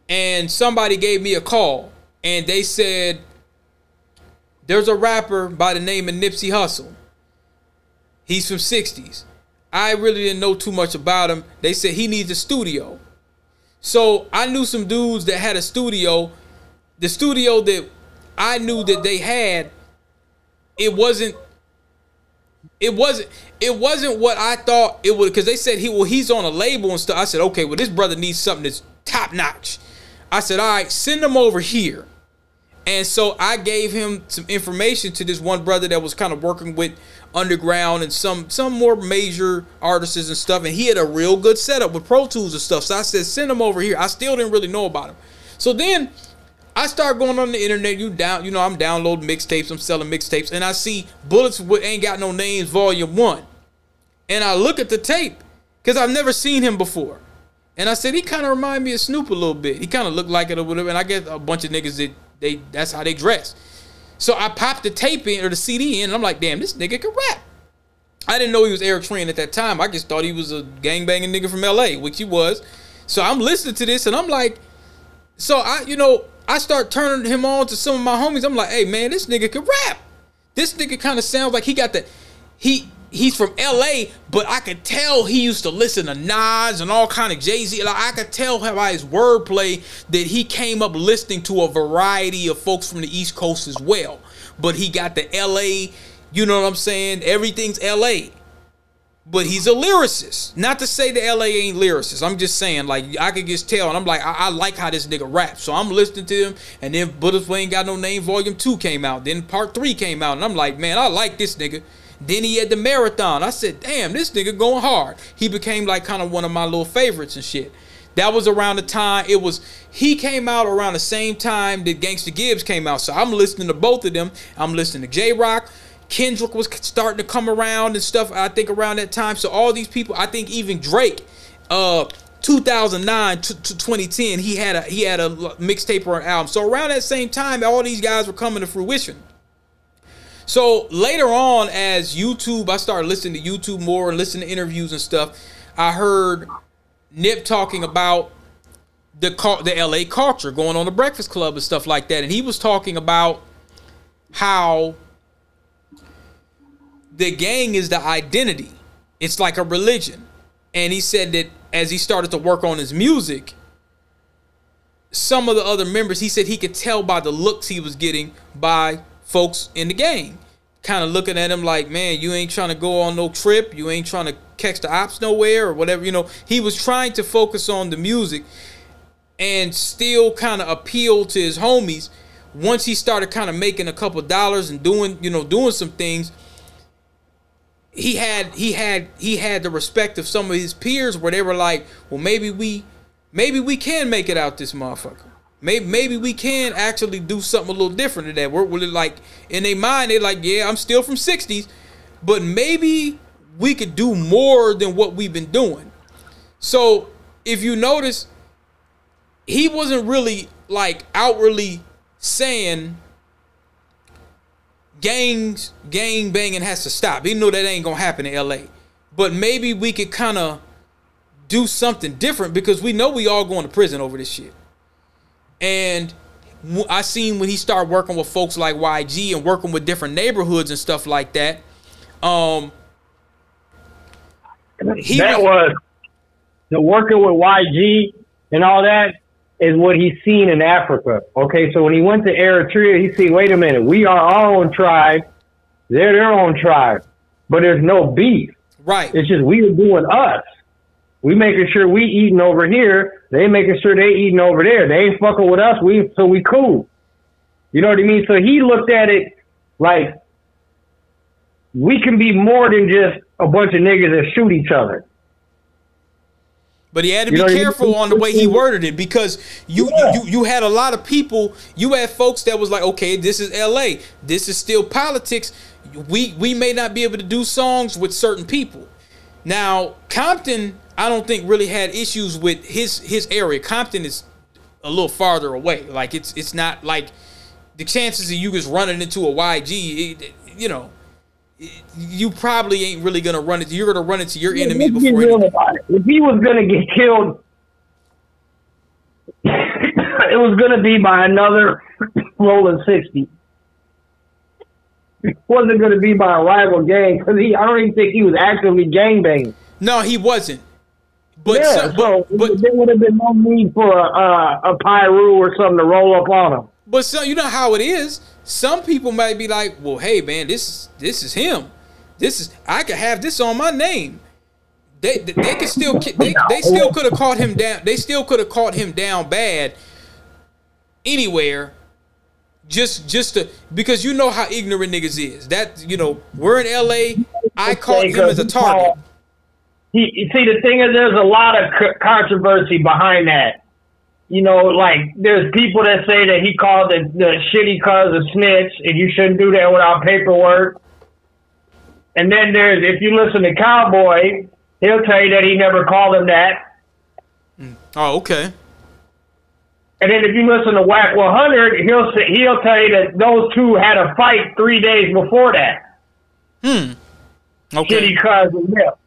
and somebody gave me a call, and they said, "There's a rapper by the name of Nipsey Hussle. He's from '60s." I really didn't know too much about him. They said he needs a studio, so I knew some dudes that had a studio. The studio that I knew that they had, it wasn't what I thought it would, because they said he's on a label and stuff. I said, okay, well, this brother needs something that's top notch. I said, all right, send him over here. And so I gave him some information to this one brother that was kind of working with underground and some more major artists and stuff, and he had a real good setup with Pro Tools and stuff. So I said, send him over here. I still didn't really know about him. So then I start going on the internet. You know, I'm downloading mixtapes. I'm selling mixtapes, and I see Bullets Ain't Got No Names Volume 1. And I look at the tape because I've never seen him before. And I said, he kind of remind me of Snoop a little bit. He kind of looked like it or whatever. And I get a bunch of niggas that that's how they dress. So I popped the tape in, or the CD in, and I'm like, damn, this nigga can rap. I didn't know he was Eritrean at that time. I just thought he was a gangbanging nigga from LA, which he was. So I'm listening to this, and I'm like, so I start turning him on to some of my homies. I'm like, hey, man, this nigga can rap. This nigga kind of sounds like he got the, he's from LA, but I could tell he used to listen to Nas and all kind of Jay-Z. Like, I could tell by his wordplay that he came up listening to a variety of folks from the East Coast as well. But he got the LA, you know what I'm saying? Everything's LA. but he's a lyricist. Not to say the LA ain't lyricist. I'm just saying, like, I could just tell, and I'm like, I like how this nigga raps. So I'm listening to him, and then Bullets Ain't Got No Name Volume 2 came out. Then Part 3 came out, and I'm like, man, I like this nigga. Then he had the Marathon. I said, damn, this nigga going hard. He became like kind of one of my little favorites and shit. That was around the time he came out around the same time that Gangsta Gibbs came out. So I'm listening to both of them. I'm listening to J-Rock. Kendrick was starting to come around and stuff, I think, around that time. So all these people, I think even Drake, 2009 to 2010, he had a mixtape or an album. So around that same time, all these guys were coming to fruition. So later on, as YouTube, I started listening to YouTube more and listening to interviews and stuff. I heard Nip talking about the LA culture, going on the Breakfast Club and stuff like that. And he was talking about how the gang is the identity. It's like a religion. And he said that as he started to work on his music, some of the other members, he said he could tell by the looks he was getting by folks in the gang. Kind of looking at him like, man, you ain't trying to go on no trip. You ain't trying to catch the ops nowhere or whatever. You know, he was trying to focus on the music and still kind of appeal to his homies. Once he started kind of making a couple dollars and doing some things, he had the respect of some of his peers where they were like, well, maybe we can make it out this motherfucker. Maybe we can actually do something a little different than that. We're like, in their mind, they're like, yeah, I'm still from 60s, but maybe we could do more than what we've been doing. So if you notice, he wasn't really like outwardly saying gang banging has to stop. He knew that ain't gonna happen in LA. But maybe we could kind of do something different because we know we all going to prison over this shit. And I seen when he started working with folks like YG and working with different neighborhoods and stuff like that. Was the working with YG and all that is what he's seen in Africa. Okay, so when he went to Eritrea, he seen, wait a minute, we are our own tribe, they're their own tribe, but there's no beef. Right. It's just we are doing us. We making sure we eating over here. They making sure they eating over there. They ain't fucking with us. So we cool. You know what I mean? So he looked at it like we can be more than just a bunch of niggas that shoot each other. But he had to be careful on the way he worded it because you had a lot of people. You had folks that was like, okay, this is LA. This is still politics. We may not be able to do songs with certain people. Now, Compton, I don't think really had issues with his area. Compton is a little farther away. Like it's not like the chances of you just running into a YG, you probably ain't really gonna run it. You're gonna run into your enemies before. If he was gonna get killed, it was gonna be by another rolling 60. It wasn't gonna be by a rival gang because I don't even think he was actively gangbanging. No, he wasn't. But yeah, so there would have been no need for a Pyru or something to roll up on him. But so you know how it is. Some people might be like, "Well, hey man, this is him. I could have this on my name." They could still they still could have caught him down. They still could have caught him down bad anywhere. Just to, because you know how ignorant niggas is. That we're in LA. I caught him as a target. See, the thing is, there's a lot of controversy behind that. Like there's people that say that he called the shitty cuz a snitch, and you shouldn't do that without paperwork. And then if you listen to Cowboy, he'll tell you that he never called him that. Oh, okay. And then if you listen to Whack 100, he'll tell you that those two had a fight 3 days before that. Okay. Shitty cuz and Nip.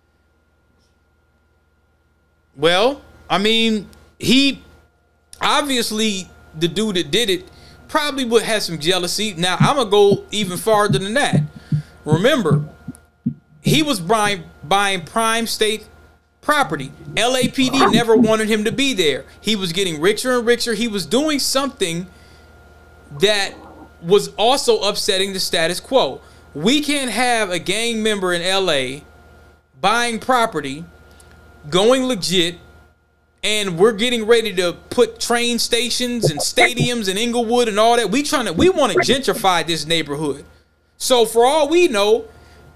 Well, I mean, he obviously, the dude that did it probably would have some jealousy. Now, I'm going to go even farther than that. Remember, he was buying prime state property. LAPD never wanted him to be there. He was getting richer and richer. He was doing something that was also upsetting the status quo. We can't have a gang member in LA buying property, going legit, and we're getting ready to put train stations and stadiums in Inglewood and all that. We want to gentrify this neighborhood. So for all we know,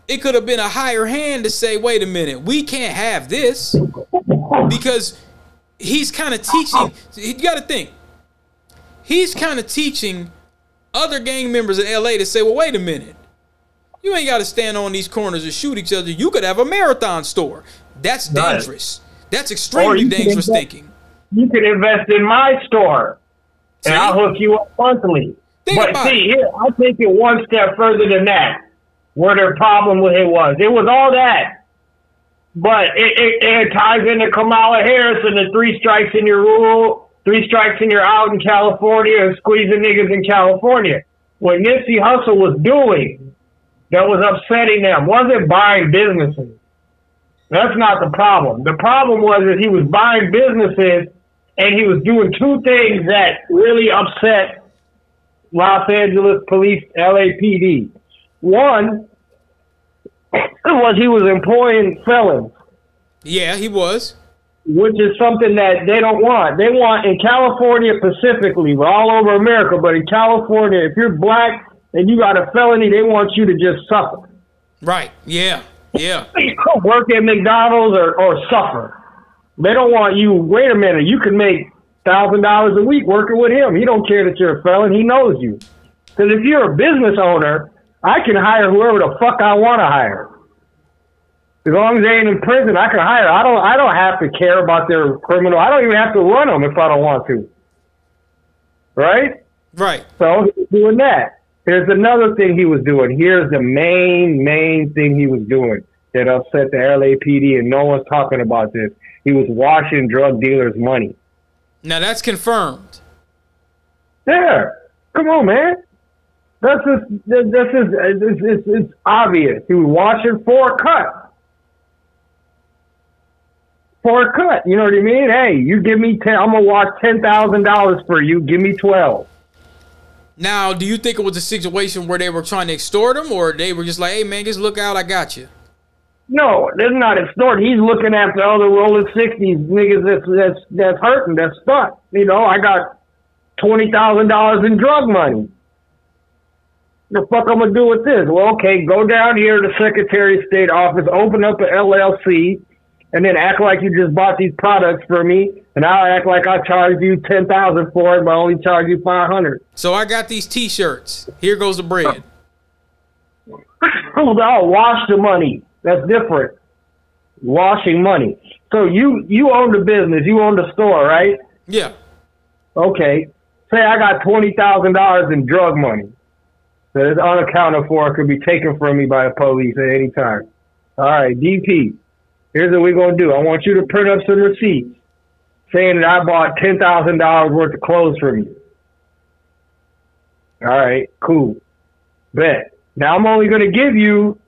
it could have been a higher hand to say, wait a minute, we can't have this, because he's kind of teaching. You got to think. He's kind of teaching other gang members in LA to say, well, wait a minute. You ain't got to stand on these corners and shoot each other. You could have a marathon store. That's dangerous. That's extremely dangerous thinking. You could invest in my store, and I'll hook you up monthly. But see, here, I'll take it one step further than that, where their problem with it was. It was all that. But it ties into Kamala Harris and the 3 strikes and you're rural, 3 strikes and you're out in California and squeezing niggas in California. What Nipsey Hussle was doing that was upsetting them wasn't buying businesses. That's not the problem. The problem was that he was buying businesses and he was doing 2 things that really upset Los Angeles Police, LAPD. One was he was employing felons. Yeah, he was. Which is something that they don't want. They want, in California specifically, but all over America, but in California, if you're black and you got a felony, they want you to just suffer. Right, yeah, yeah. Work at McDonald's or suffer. They don't want you, wait a minute, you can make $1,000 a week working with him. He don't care that you're a felon. He knows you. Because if you're a business owner, I can hire whoever the fuck I want to hire. As long as they ain't in prison, I can hire. I don't have to care about their criminal. I don't even have to run them if I don't want to. Right? Right. So he was doing that. There's another thing he was doing. Here's the main thing he was doing that upset the LAPD, and no one's talking about this. He was washing drug dealers' money. Now that's confirmed. There. Come on, man. It's obvious. He was washing for a cut. For a cut. You know what I mean? Hey, you give me 10, I'm going to wash $10,000 for you. Give me 12. Now, do you think it was a situation where they were trying to extort him, or they were just like, hey, man, just look out, I got you? No, that's not extort. He's looking after all the rolling 60s niggas that's hurting, that's stuck. You know, I got $20,000 in drug money. The fuck I'm going to do with this? Well, okay, go down here to the Secretary of State office, open up an LLC, and then act like you just bought these products for me, and I'll act like I charged you $10,000 for it, but I only charge you $500. So I got these T-shirts. Here goes the bread. I'll wash the money. That's different. Washing money. So you own the business. You own the store, right? Yeah. Okay. Say I got $20,000 in drug money that is unaccounted for. It could be taken from me by the police at any time. All right, DP. Here's what we're going to do. I want you to print up some receipts saying that I bought $10,000 worth of clothes from you. All right, cool. Bet. Now I'm only going to give you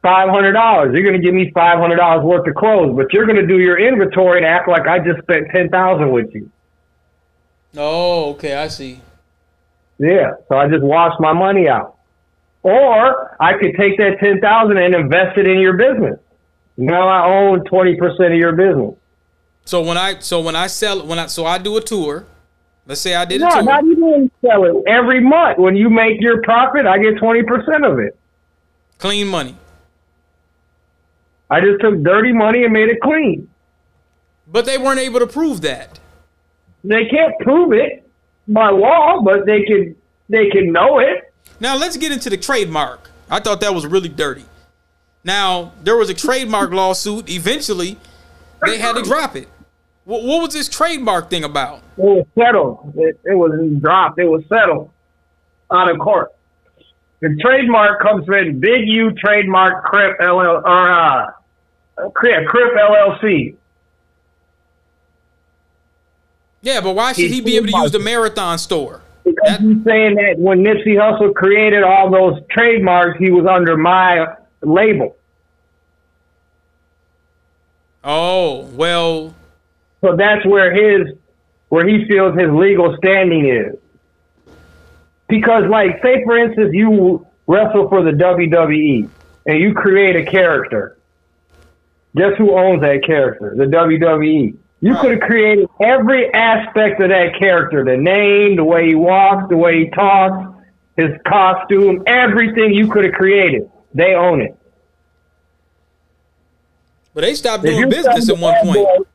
$500. You're going to give me $500 worth of clothes, but you're going to do your inventory and act like I just spent $10,000 with you. Oh, okay, I see. Yeah, so I just washed my money out. Or I could take that $10,000 and invest it in your business. Now I own 20% of your business. So I do a tour. Let's say I did a tour. No, not even sell it. Every month when you make your profit, I get 20% of it. Clean money. I just took dirty money and made it clean. But they weren't able to prove that. They can't prove it by law, but they can know it. Now let's get into the trademark. I thought that was really dirty. Now, there was a trademark lawsuit. Eventually, they had to drop it. What was this trademark thing about? It was settled. It was dropped. It was settled out of court. The trademark comes from Big U Trademark Crip LLC. Yeah, but why should he be able to use the Marathon store? Because he's saying that when Nipsey Hussle created all those trademarks, he was under my label. Oh, well. So that's where he feels his legal standing is. Because, like, say, for instance, you wrestle for the WWE and you create a character. Guess who owns that character? The WWE. You could have created every aspect of that character, the name, the way he walks, the way he talks, his costume, everything you could have created. They own it. But they stopped doing business at one point.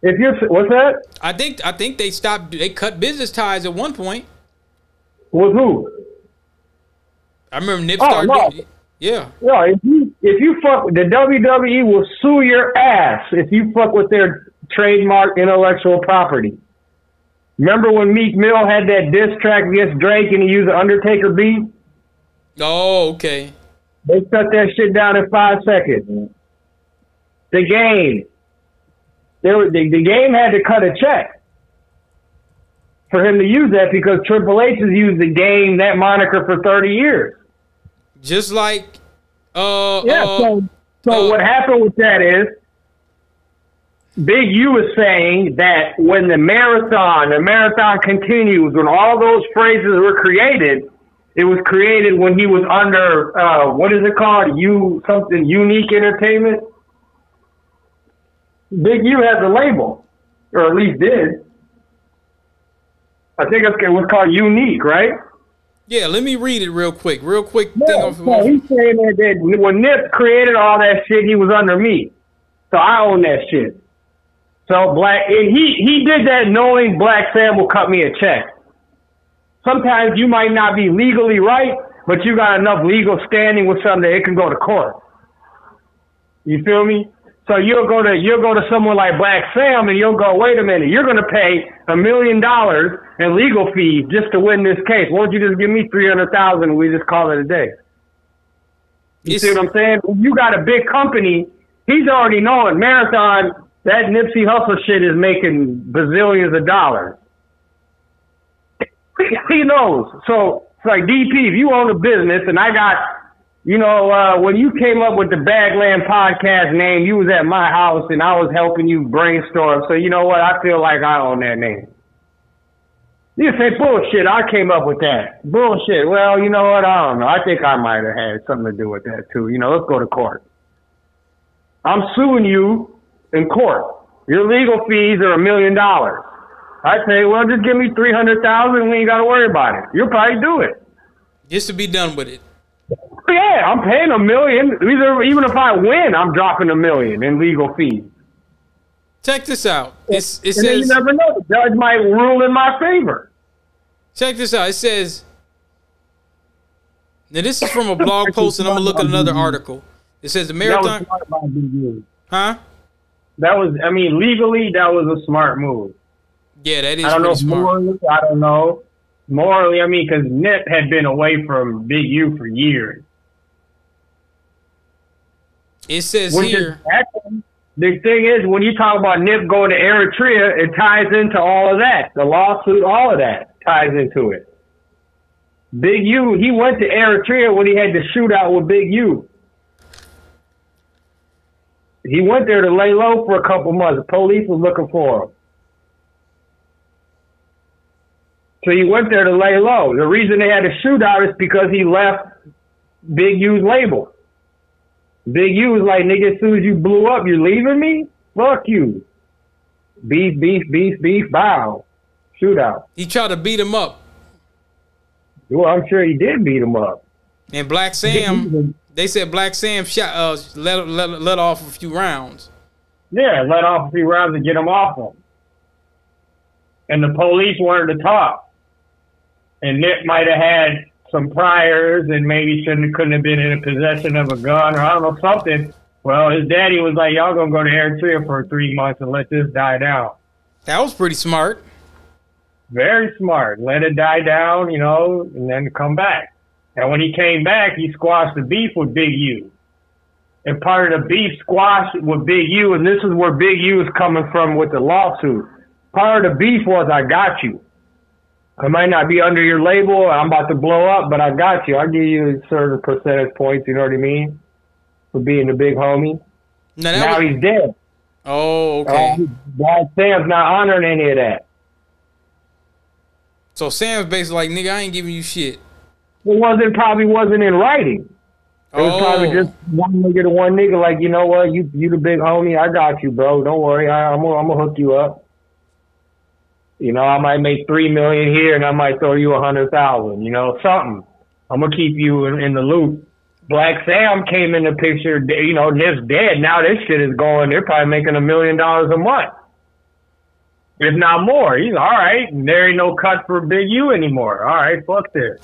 If you're, what's that? I think they stopped. They cut business ties at one point. With who? I remember Nip started. No. Yeah. No, if you fuck with the WWE, will sue your ass if you fuck with their trademark intellectual property. Remember when Meek Mill had that diss track against Drake and he used the Undertaker beat? Oh, okay. They shut that shit down in 5 seconds. The game. The game had to cut a check for him to use that because Triple H has used the game, that moniker, for 30 years. Just like, So what happened with that is, Big U is saying that when the marathon continues, when all those phrases were created, it was created when he was under, what is it called? Something Unique Entertainment. Big U has a label, or at least did. I think it was called Unique, right? Yeah, let me read it real quick. He's saying that when Nip created all that shit, he was under me. So I own that shit. So he did that knowing Black Sam will cut me a check. Sometimes you might not be legally right, but you got enough legal standing with something that it can go to court. You feel me? So you'll go to someone like Black Sam and you'll go, wait a minute, you're going to pay $1 million in legal fees just to win this case. Won't you just give me $300,000 and we just call it a day? You see what I'm saying? When you got a big company, he's already knowing Marathon, that Nipsey Hussle shit is making bazillions of dollars. He knows. So it's like, DP, if you own a business and I got, when you came up with the Bagland podcast name, you was at my house and I was helping you brainstorm. So you know what? I feel like I own that name. You say, bullshit, I came up with that. Bullshit. Well, you know what? I don't know. I think I might have had something to do with that too. Let's go to court. I'm suing you in court. Your legal fees are $1 million. I say, well, just give me $300,000 and we ain't got to worry about it. You'll probably do it. Just to be done with it. Yeah, I'm paying $1 million. Even if I win, I'm dropping $1 million in legal fees. Check this out. It says, then you never know. The judge might rule in my favor. Check this out. It says, now this is from a blog post, and I'm gonna look at another article. It says the marathon. Huh? Legally, that was a smart move. Yeah, that is pretty smart. Morally, I don't know. Morally, because Nip had been away from Big U for years. It says here. The thing is, when you talk about Nip going to Eritrea, it ties into all of that. The lawsuit, all of that ties into it. Big U, he went to Eritrea when he had the shootout with Big U. He went there to lay low for a couple months. The police was looking for him. So he went there to lay low. The reason they had a shootout is because he left Big U's label. Big U was like, nigga, as soon as you blew up, you're leaving me? Fuck you. Beef, beef, beef, beef, bow. Shootout. He tried to beat him up. Well, I'm sure he did beat him up. And Black Sam, they said Black Sam shot, let off a few rounds. Yeah, let off a few rounds to get him off him. And the police wanted to talk. And Nip might have had some priors and maybe couldn't have been in possession of a gun or I don't know, something. Well, his daddy was like, y'all gonna go to Eritrea for 3 months and let this die down. That was pretty smart. Very smart. Let it die down, and then come back. And when he came back, he squashed the beef with Big U. And part of the beef squash with Big U, and this is where Big U is coming from with the lawsuit. Part of the beef was, I got you. I might not be under your label. I'm about to blow up, but I got you. I'll give you a certain percentage points, you know what I mean? For being the big homie. Now he's dead. Oh, okay. Black Sam's not honoring any of that. So Sam's basically like, nigga, I ain't giving you shit. It probably wasn't in writing. It was probably just one nigga to one nigga, like, you know what, you the big homie, I got you, bro. Don't worry, I'm gonna hook you up. You know, I might make $3 million here, and I might throw you 100,000. You know, something. I'm gonna keep you in the loop. Black Sam came in the picture. You know, just dead. Now this shit is going. They're probably making $1 million a month, if not more. He's all right. There ain't no cut for Big U anymore. All right, fuck this.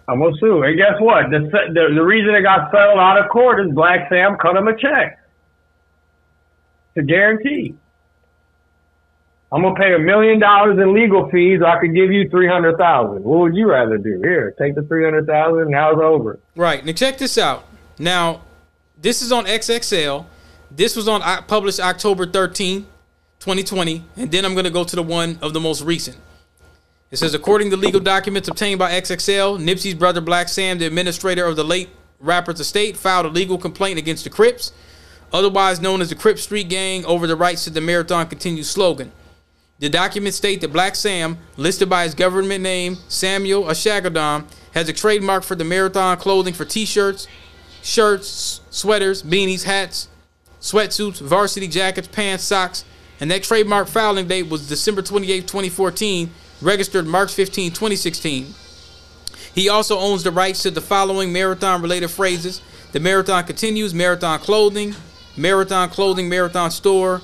I'm gonna sue. And guess what? The reason it got settled out of court is Black Sam cut him a check. It's a guarantee. I'm gonna pay $1 million in legal fees. I could give you 300,000. What would you rather do? Here, take the 300,000. Now it's over. Right. Now check this out. Now, this is on XXL. This was published October 13th, 2020, and then I'm gonna go to the one of the most recent. It says, according to legal documents obtained by XXL, Nipsey's brother Black Sam, the administrator of the late rapper's estate, filed a legal complaint against the Crips, otherwise known as the Crip Street Gang, over the rights to the Marathon Continues slogan. The documents state that Black Sam, listed by his government name, Samuel Ashagadam, has a trademark for the Marathon clothing for t-shirts, shirts, sweaters, beanies, hats, sweatsuits, varsity jackets, pants, socks, and that trademark filing date was December 28, 2014, registered March 15, 2016. He also owns the rights to the following marathon-related phrases: the Marathon Continues, Marathon Clothing, Marathon Store,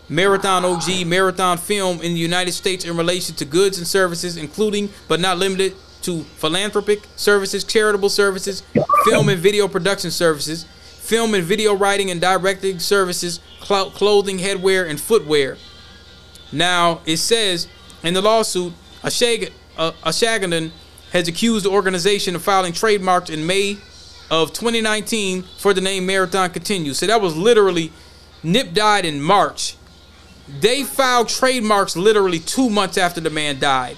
Marathon OG, Marathon Film in the United States in relation to goods and services, including but not limited to philanthropic services, charitable services, film and video production services, film and video writing and directing services, clothing, headwear, and footwear. Now, it says in the lawsuit, Ashagadam has accused the organization of filing trademarks in May of 2019 for the name Marathon Continues. So that was literally, Nip died in March. They filed trademarks literally 2 months after the man died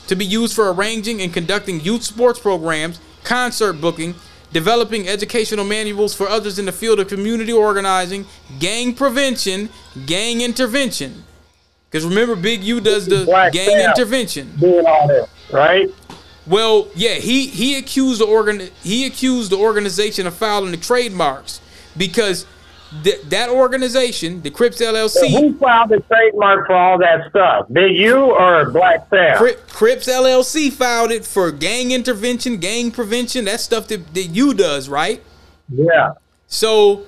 to be used for arranging and conducting youth sports programs, concert booking, developing educational manuals for others in the field of community organizing, gang prevention, gang intervention. Because remember, Big U does the gang intervention. Doing all this, right? Well, yeah, he accused the organization of filing the trademarks because that organization, the Crips LLC. So who filed the trademark for all that stuff? Big U or Black Sam? Crips LLC filed it for gang intervention, gang prevention, that stuff that U does, right? Yeah. So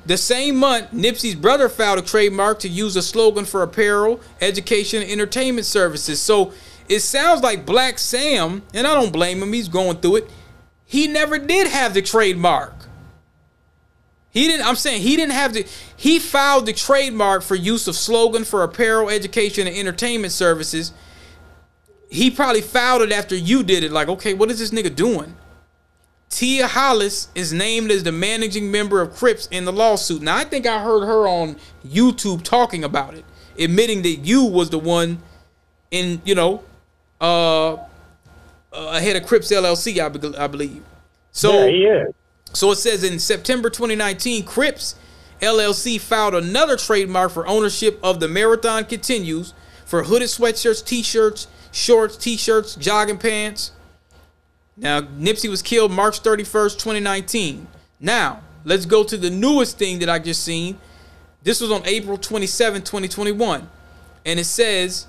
the same month, Nipsey's brother filed a trademark to use a slogan for apparel, education, and entertainment services. So it sounds like Black Sam, and I don't blame him, he's going through it, he never did have the trademark. He filed the trademark for use of slogan for apparel, education, and entertainment services. He probably filed it after you did it. Like, okay, what is this nigga doing? Tia Hollis is named as the managing member of Crips in the lawsuit. Now, I think I heard her on YouTube talking about it, admitting that you was the one in, ahead of Crips LLC, I believe. So, yeah, he is. So it says in September 2019, Crips LLC filed another trademark for ownership of the Marathon Continues for hooded sweatshirts, t-shirts, shorts, t-shirts, jogging pants. Now, Nipsey was killed March 31st, 2019. Now, let's go to the newest thing that I just seen. This was on April 27, 2021. And it says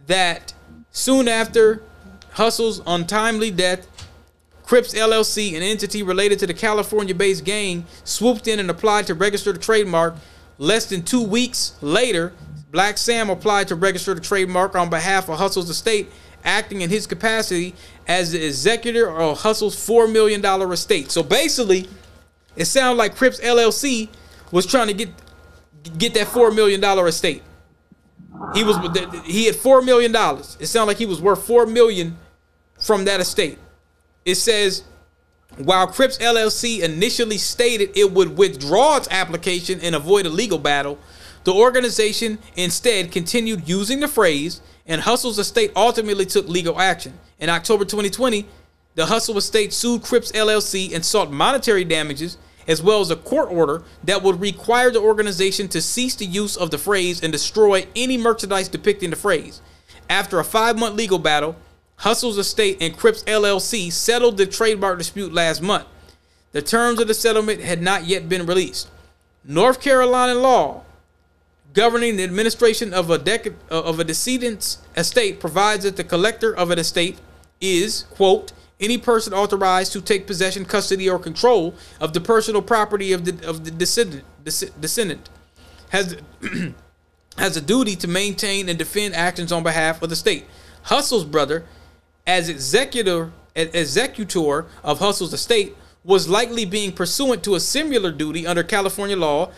that soon after Hustle's untimely death, Crips LLC, an entity related to the California-based gang, swooped in and applied to register the trademark. Less than 2 weeks later, Black Sam applied to register the trademark on behalf of Hustle's estate, acting in his capacity as the executor of Hustle's $4 million estate. So basically, it sounds like Crips LLC was trying to get that $4 million estate. He had $4 million. It sounded like he was worth $4 million from that estate. It says, while Crips LLC initially stated it would withdraw its application and avoid a legal battle, the organization instead continued using the phrase, and Hustle's estate ultimately took legal action. In October 2020, the Hustle estate sued Crips LLC and sought monetary damages, as well as a court order that would require the organization to cease the use of the phrase and destroy any merchandise depicting the phrase. After a 5-month legal battle, Hustle's Estate and Crips LLC settled the trademark dispute last month. The terms of the settlement had not yet been released. North Carolina law governing the administration of a decedent's estate provides that the collector of an estate is, quote, any person authorized to take possession, custody, or control of the personal property of the descendant has has a duty to maintain and defend actions on behalf of the state. Hustle's brother, as executor of Hustle's estate, was likely being pursuant to a similar duty under California law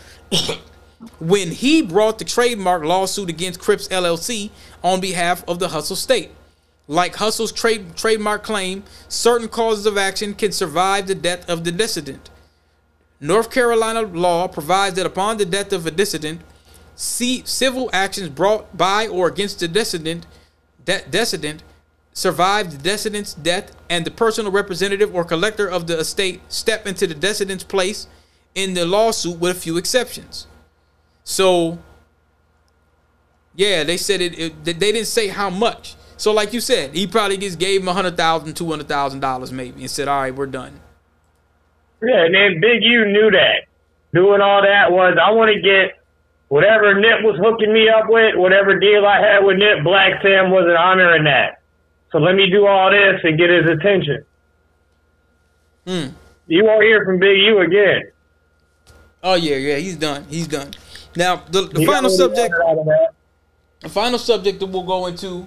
when he brought the trademark lawsuit against Crips LLC on behalf of the Hustle state. Like Hustle's trademark claim, certain causes of action can survive the death of the decedent. North Carolina law provides that upon the death of a decedent, civil actions brought by or against the decedent survive the decedent's death, and the personal representative or collector of the estate step into the decedent's place in the lawsuit with a few exceptions. So, yeah, they said they didn't say how much. So, like you said, he probably just gave him $100,000, $200,000 maybe, and said, "All right, we're done." Yeah, and then Big U knew that. Doing all that was, I want to get whatever Nip was hooking me up with, whatever deal I had with Nip. Black Sam wasn't honoring that. So let me do all this and get his attention. You won't hear from Big U again. Oh yeah, he's done. He's done. Now the final subject. The final subject that we'll go into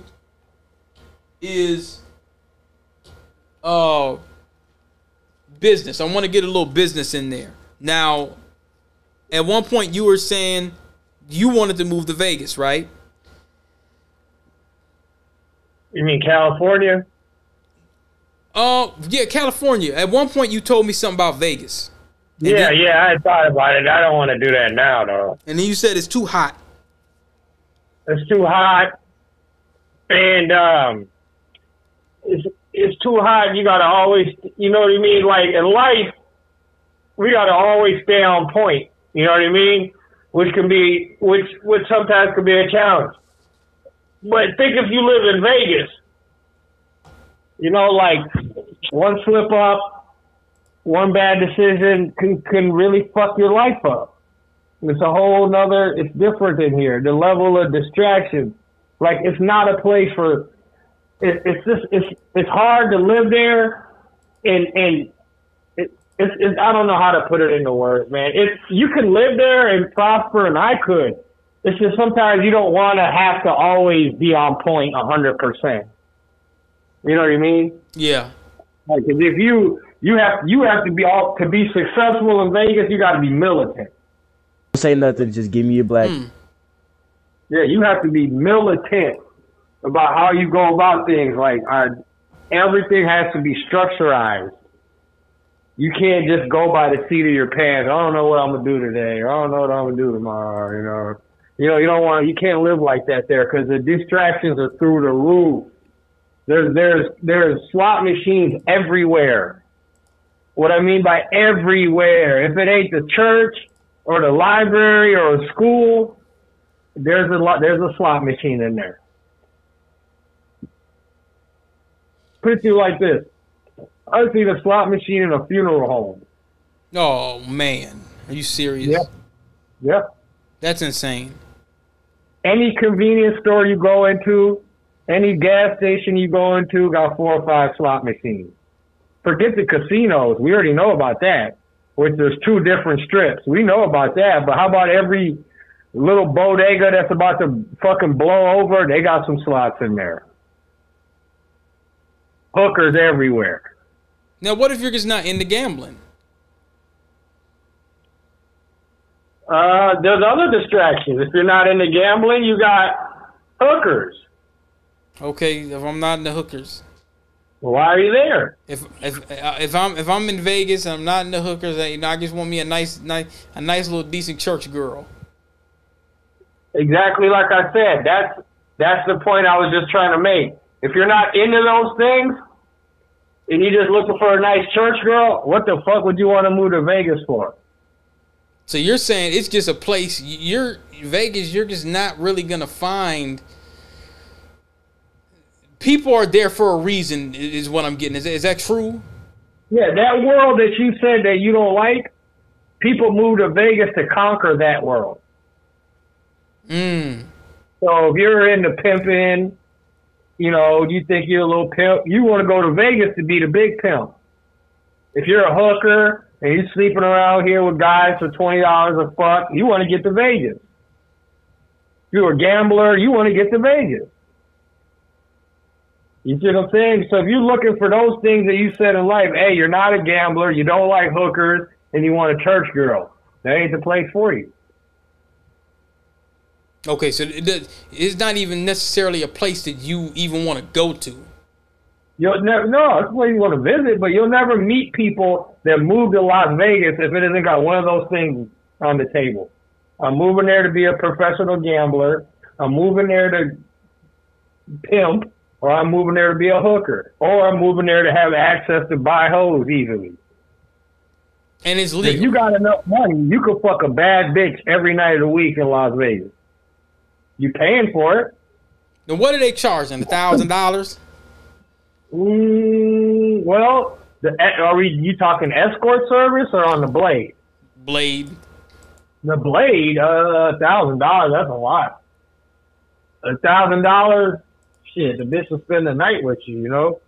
is business. I want to get a little business in there. Now, at one point you were saying you wanted to move to Vegas, right? You mean California? Yeah, California. At one point you told me something about Vegas. Yeah, I thought about it. I don't want to do that now, though. And then you said it's too hot. It's too hot. And it's too hot. You got to always, you know what I mean? Like, in life, we got to always stay on point. You know what I mean? Which sometimes can be a challenge. But think if you live in Vegas, you know, like, one slip up, one bad decision can really fuck your life up. It's a whole nother, it's different in here. The level of distraction, like, it's not a place for, it's hard to live there, and it's I don't know how to put it into words, man. You can live there and prosper, and I could. It's just sometimes you don't want to have to always be on point 100%. You know what I mean? Yeah. Like, if you have to be successful in Vegas, you got to be militant. Don't say nothing. Just give me your black. Yeah, you have to be militant about how you go about things. Like, everything has to be structurized. You can't just go by the seat of your pants. I don't know what I'm gonna do today, or I don't know what I'm gonna do tomorrow. You can't live like that there, because the distractions are through the roof. There's slot machines everywhere. What I mean by everywhere, if it ain't the church or the library or a school, there's a slot machine in there. Put it to you like this: I've seen a slot machine in a funeral home. Oh man, are you serious? Yep. That's insane. Any convenience store you go into, any gas station you go into, got 4 or 5 slot machines. Forget the casinos. We already know about that, which there's 2 different strips. We know about that, but how about every little bodega that's about to fucking blow over? They got some slots in there. Hookers everywhere. Now, what if you're just not into gambling? There's other distractions. If you're not into gambling, you got hookers. Okay, if I'm not into hookers, well, why are you there? If I'm in Vegas and I'm not into hookers, I just want me a nice little decent church girl. Exactly, like I said. That's the point I was just trying to make. If you're not into those things and you're just looking for a nice church girl, what the fuck would you want to move to Vegas for? So you're saying it's just a place, Vegas, you're just not really going to find people are there for a reason, is what I'm getting. Is that true? Yeah, that world that you said that you don't like, people move to Vegas to conquer that world. So if you're into pimping, you know, you think you're a little pimp, you want to go to Vegas to be the big pimp. If you're a hooker and you're sleeping around here with guys for $20 a fuck, you want to get to Vegas. If you're a gambler, you want to get to Vegas. You see what I'm saying? So if you're looking for those things that you said in life, hey, you're not a gambler, you don't like hookers, and you want a church girl, that ain't the place for you. Okay, so it's not even necessarily a place that you even want to go to. You'll never, no, it's a place you want to visit, but you'll never meet people that move to Las Vegas if it hasn't got one of those things on the table. I'm moving there to be a professional gambler. I'm moving there to pimp, or I'm moving there to be a hooker, or I'm moving there to have access to buy hoes easily. And it's legal. If you got enough money, you could fuck a bad bitch every night of the week in Las Vegas. You paying for it. Then what are they charging? $1,000? Well, you talking escort service or on the blade? Blade. The blade, $1,000. That's a lot. $1,000. Shit, the bitch will spend the night with you, you know,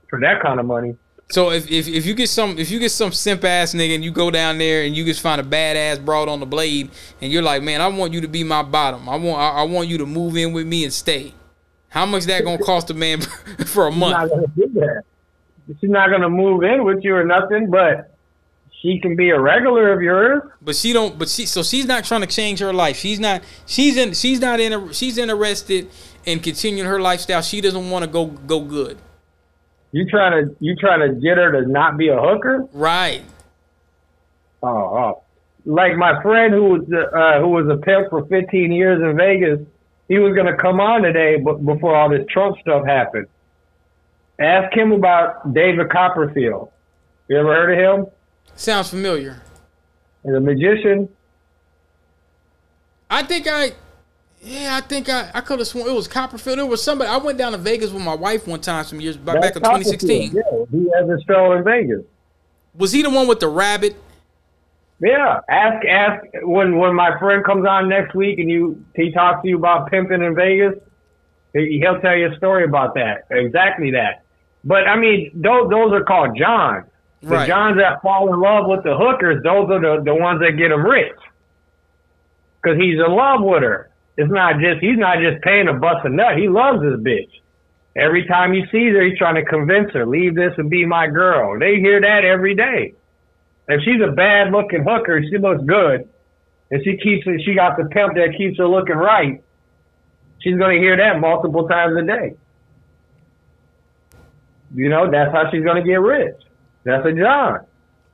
for that kind of money. So if you get some simp ass nigga and you go down there and you just find a badass broad on the blade and you're like, man, I want you to be my bottom. I want you to move in with me and stay. How much that gonna cost a man for a month? She's not gonna do that. She's not gonna move in with you or nothing, but she can be a regular of yours. But she don't. But she's not trying to change her life. She's interested in continuing her lifestyle. She doesn't want to go good. You trying to get her to not be a hooker? Right. Oh. Like my friend who was a pimp for 15 years in Vegas, he was going to come on today before all this Trump stuff happened. Ask him about David Copperfield. You ever heard of him? Sounds familiar. He's a magician. I think I could have sworn it was Copperfield. It was somebody. I went down to Vegas with my wife one time some years back in 2016. Yeah, he has a show in Vegas. Was he the one with the rabbit? Yeah. Ask when my friend comes on next week and he talks to you about pimping in Vegas, he'll tell you a story about that. Exactly that. But I mean, those are called Johns. The Right. Johns that fall in love with the hookers, those are the ones that get him rich. Because he's in love with her. He's not just paying to bust a nut. He loves this bitch. Every time he sees her, he's trying to convince her, leave this and be my girl. They hear that every day. If she's a bad looking hooker, she looks good, and she got the pimp that keeps her looking right, she's going to hear that multiple times a day. You know, that's how she's going to get rich. That's a John.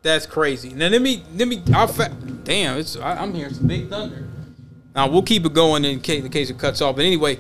That's crazy. Now let me. Damn, I'm hearing some big thunder. Now we'll keep it going in case it cuts off. But anyway,